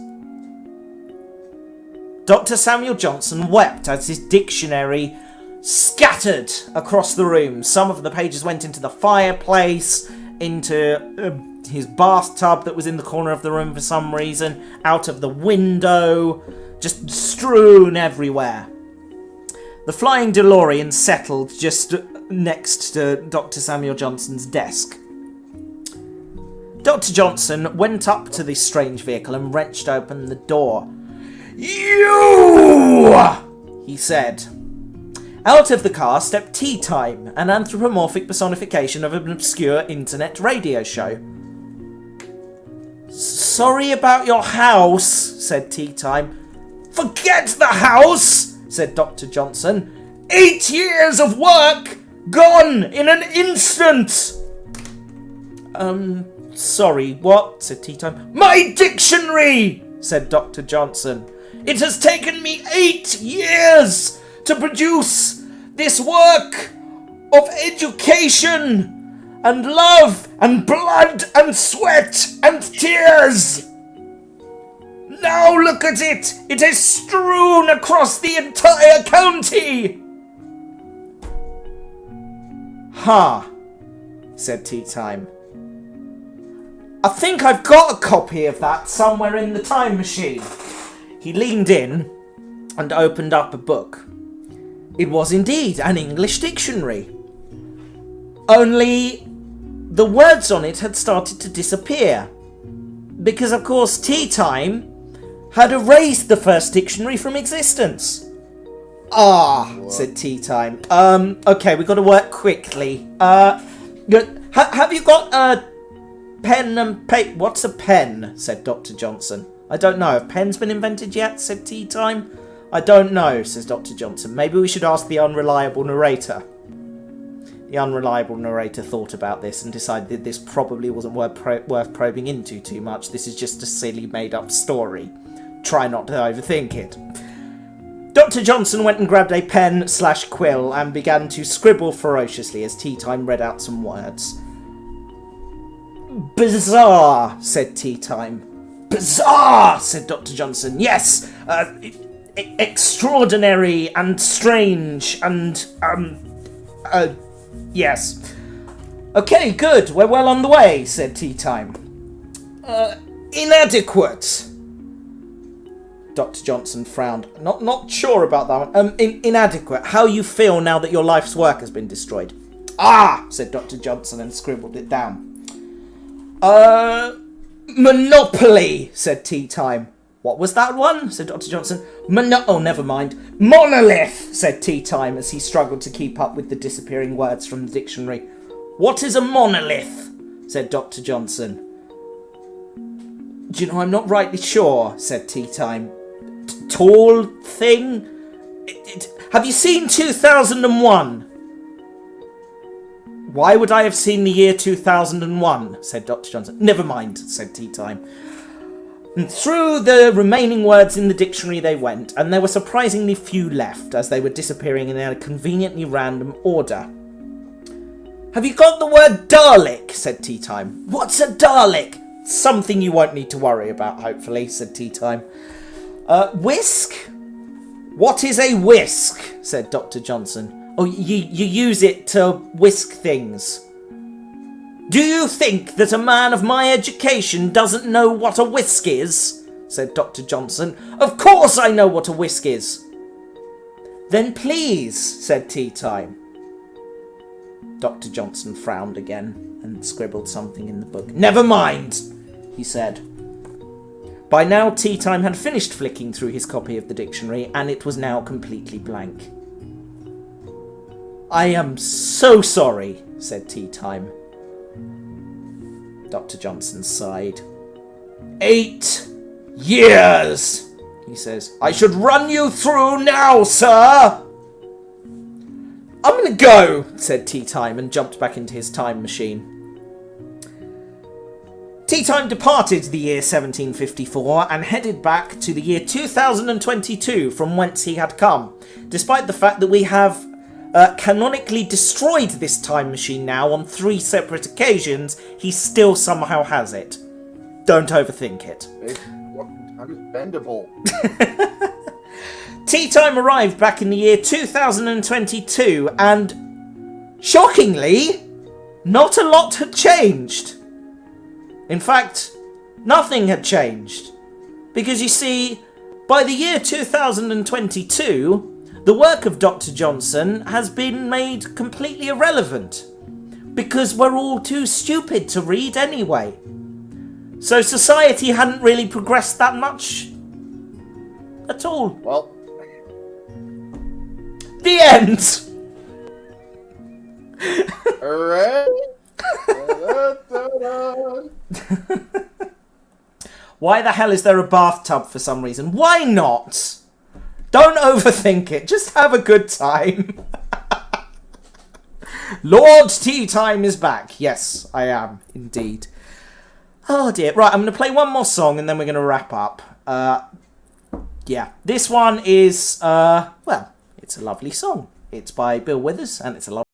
Dr. Samuel Johnson wept as his dictionary scattered across the room. Some of the pages went into the fireplace, into his bathtub that was in the corner of the room for some reason, out of the window, just strewn everywhere. The flying DeLorean settled just next to Dr. Samuel Johnson's desk. Dr. Johnson went up to this strange vehicle and wrenched open the door. "You!" he said. Out of the car stepped Teatime, an anthropomorphic personification of an obscure internet radio show. "Sorry about your house," said Teatime. "Forget the house," said Dr. Johnson. 8 years of work gone in an instant." Sorry, what?" said Teatime. "My dictionary," said Dr. Johnson. "It has taken me 8 years to produce this work of education and love and blood and sweat and tears. Now look at it! It is strewn across the entire county!" "Ha," said Teatime. "I think I've got a copy of that somewhere in the time machine." He leaned in and opened up a book. It was indeed an English dictionary. Only the words on it had started to disappear. Because, of course, Teatime had erased the first dictionary from existence. "Ah," said Teatime. Okay, we've got to work quickly. Have you got a pen and paper? "What's a pen?" said Dr. Johnson. "I don't know. Have pens been invented yet?" said Teatime. "I don't know," says Dr. Johnson. "Maybe we should ask the unreliable narrator." The unreliable narrator thought about this and decided that this probably wasn't worth probing into too much. This is just a silly made-up story. Try not to overthink it. Dr. Johnson went and grabbed a pen/quill and began to scribble ferociously as Tea Time read out some words. Bizarre, said Tea Time. Bizarre, said Dr. Johnson. Yes, extraordinary and strange and, yes. Okay, good, we're well on the way, said Tea Time. Inadequate. Dr. Johnson frowned. Not sure about that one. Inadequate. How you feel now that your life's work has been destroyed. Ah, said Dr. Johnson and scribbled it down. Monopoly, said Tea Time. What was that one? Said Dr. Johnson. Oh, never mind. Monolith, said Tea Time as he struggled to keep up with the disappearing words from the dictionary. What is a monolith? Said Dr. Johnson. Do you know, I'm not rightly sure, said Tea Time. Tall thing? Have you seen 2001? Why would I have seen the year 2001? Said Dr. Johnson. Never mind, said Tea Time. And through the remaining words in the dictionary they went, and there were surprisingly few left, as they were disappearing in a conveniently random order. Have you got the word Dalek? Said Tea Time. What's a Dalek? Something you won't need to worry about, hopefully, said Tea Time. Whisk? What is a whisk? Said Dr. Johnson. Oh, you use it to whisk things. Do you think that a man of my education doesn't know what a whisk is? Said Dr. Johnson. Of course I know what a whisk is. Then please, said Tea Time. Dr. Johnson frowned again and scribbled something in the book. Never mind, he said. By now, Tea Time had finished flicking through his copy of the dictionary, and it was now completely blank. I am so sorry, said Tea Time. Dr. Johnson sighed. 8 years, he says. I should run you through now, sir. I'm going to go, said Tea Time, and jumped back into his time machine. Tea Time departed the year 1754 and headed back to the year 2022 from whence he had come, despite the fact that we have canonically destroyed this time machine now on 3 separate occasions. He still somehow has it. Don't overthink it. I'm bendable. Tea Time arrived back in the year 2022 and, shockingly, not a lot had changed. In fact, nothing had changed. Because you see, by the year 2022, the work of Dr. Johnson has been made completely irrelevant. Because we're all too stupid to read anyway. So society hadn't really progressed that much at all. Well, the end! alright. Why the hell is there a bathtub for some reason? Why not? Don't overthink it. Just have a good time. Lord Tea Time is back. Yes, I am, indeed. Oh dear. Right, I'm going to play one more song and then we're going to wrap up. Yeah, this one is, well, it's a lovely song. It's by Bill Withers and it's a lovely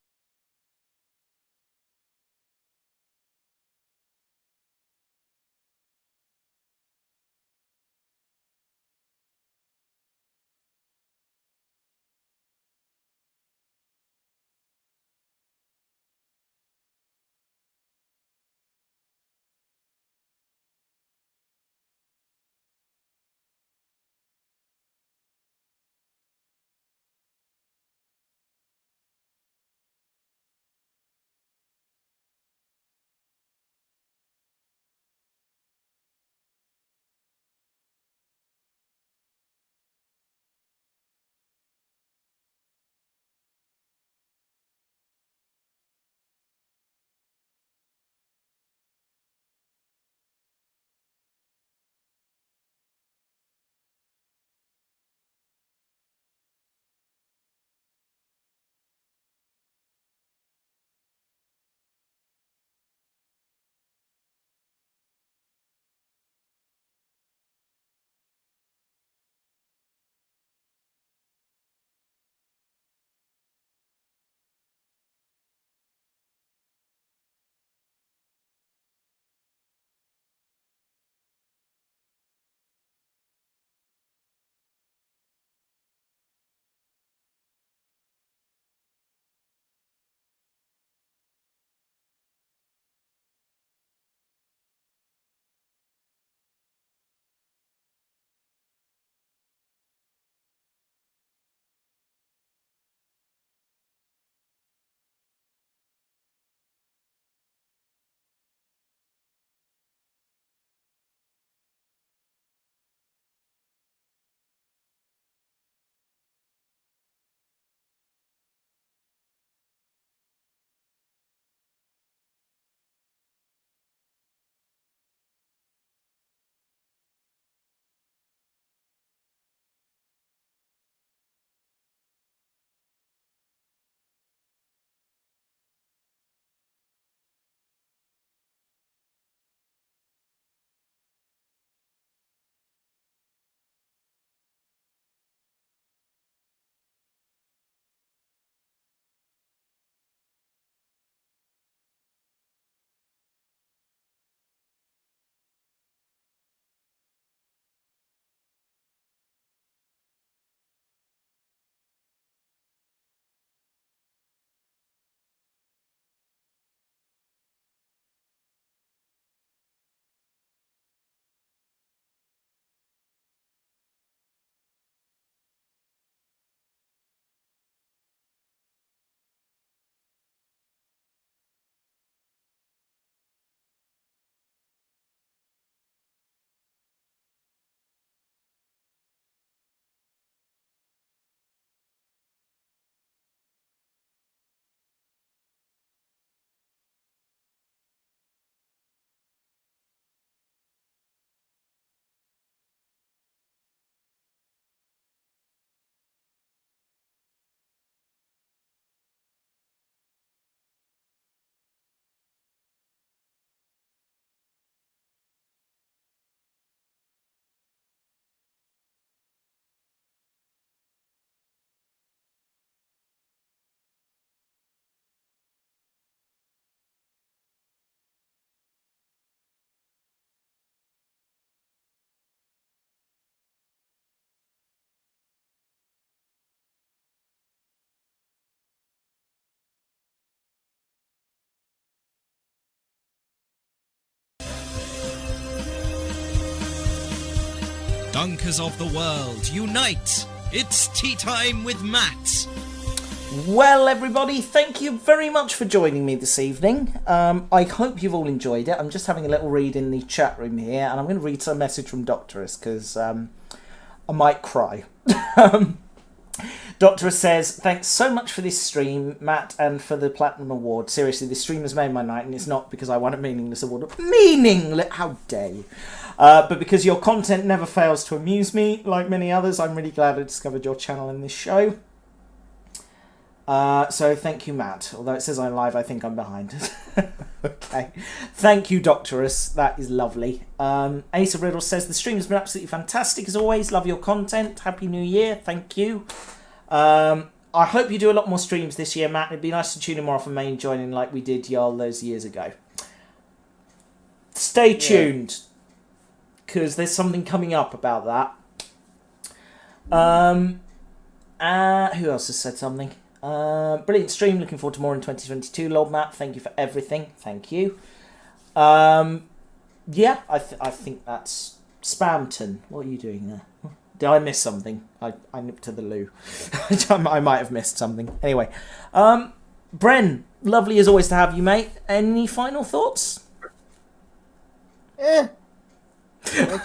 Dunkers of the world, unite! It's tea time with Matt. Well, everybody, thank you very much for joining me this evening. I hope you've all enjoyed it. I'm just having a little read in the chat room here, and I'm going to read some message from Doctorus, because I might cry. Doctorus says, thanks so much for this stream, Matt, and for the Platinum Award. Seriously, this stream has made my night, and it's not because I won a meaningless award. Meaningless? How dare you? But because your content never fails to amuse me, like many others, I'm really glad I discovered your channel in this show. So thank you, Matt. Although it says I'm live, I think I'm behind. Okay. Thank you, Doctorus. That is lovely. Ace of Riddle says, the stream has been absolutely fantastic as always. Love your content. Happy New Year. Thank you. I hope you do a lot more streams this year, Matt. It'd be nice to tune in more often, main joining like we did y'all those years ago. Stay tuned, because there's something coming up about that. Who else has said something? Brilliant stream. Looking forward to more in 2022. Lord Matt, thank you for everything. Thank you. Yeah, I think that's Spamton. What are you doing there? Did I miss something? I nipped to the loo. I might have missed something. Anyway, Bren, lovely as always to have you, mate. Any final thoughts? Let's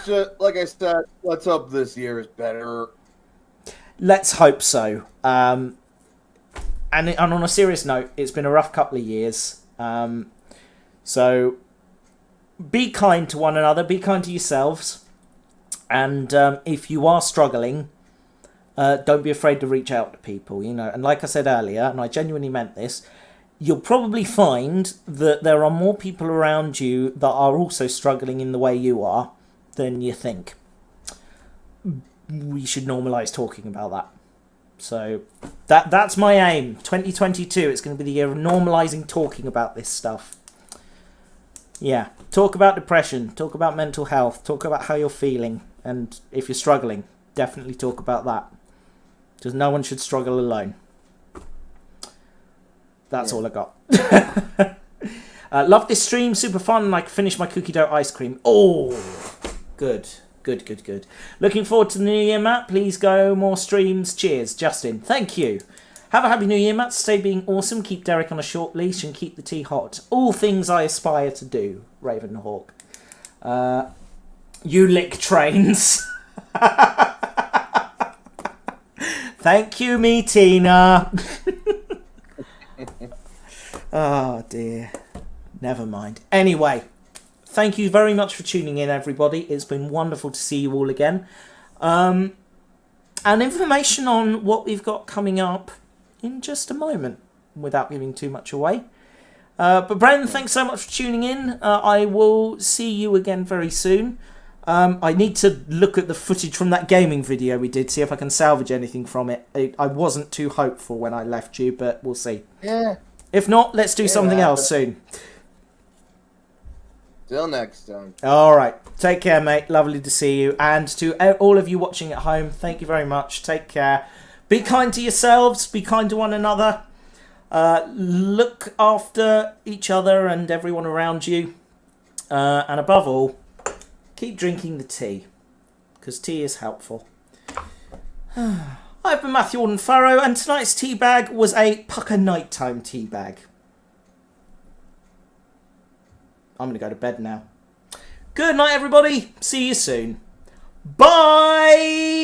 just, like I said, let's hope this year is better. Let's hope so. And on a serious note, it's been a rough couple of years. So be kind to one another. Be kind to yourselves. And if you are struggling, don't be afraid to reach out to people, you know. And like I said earlier, and I genuinely meant this, you'll probably find that there are more people around you that are also struggling in the way you are than you think. We should normalise talking about that. So that's my aim. 2022, it's going to be the year of normalising talking about this stuff. Yeah, talk about depression, talk about mental health, talk about how you're feeling, and if you're struggling, definitely talk about that. Because no one should struggle alone. That's all I got. Love this stream, super fun, and I can finish my cookie dough ice cream. Oh, good. Good. Looking forward to the new year, Matt. Please go more streams. Cheers, Justin. Thank you. Have a happy new year, Matt. Stay being awesome. Keep Derek on a short leash and keep the tea hot. All things I aspire to do, Ravenhawk. You lick trains. Thank you, me, Tina. Oh, dear. Never mind. Anyway. Thank you very much for tuning in, everybody. It's been wonderful to see you all again. And information on what we've got coming up in just a moment, without giving too much away. But Brendan, thanks so much for tuning in. I will see you again very soon. I need to look at the footage from that gaming video we did, see if I can salvage anything from it. I wasn't too hopeful when I left you, but we'll see. Yeah. If not, let's do something else soon. Till next time. All right. Take care, mate. Lovely to see you. And to all of you watching at home, thank you very much. Take care. Be kind to yourselves. Be kind to one another. Look after each other and everyone around you. And above all, keep drinking the tea. Because tea is helpful. I've been Matthew Alden Farrow, and tonight's tea bag was a Pucker Nighttime tea bag. I'm going to go to bed now. Good night, everybody. See you soon. Bye!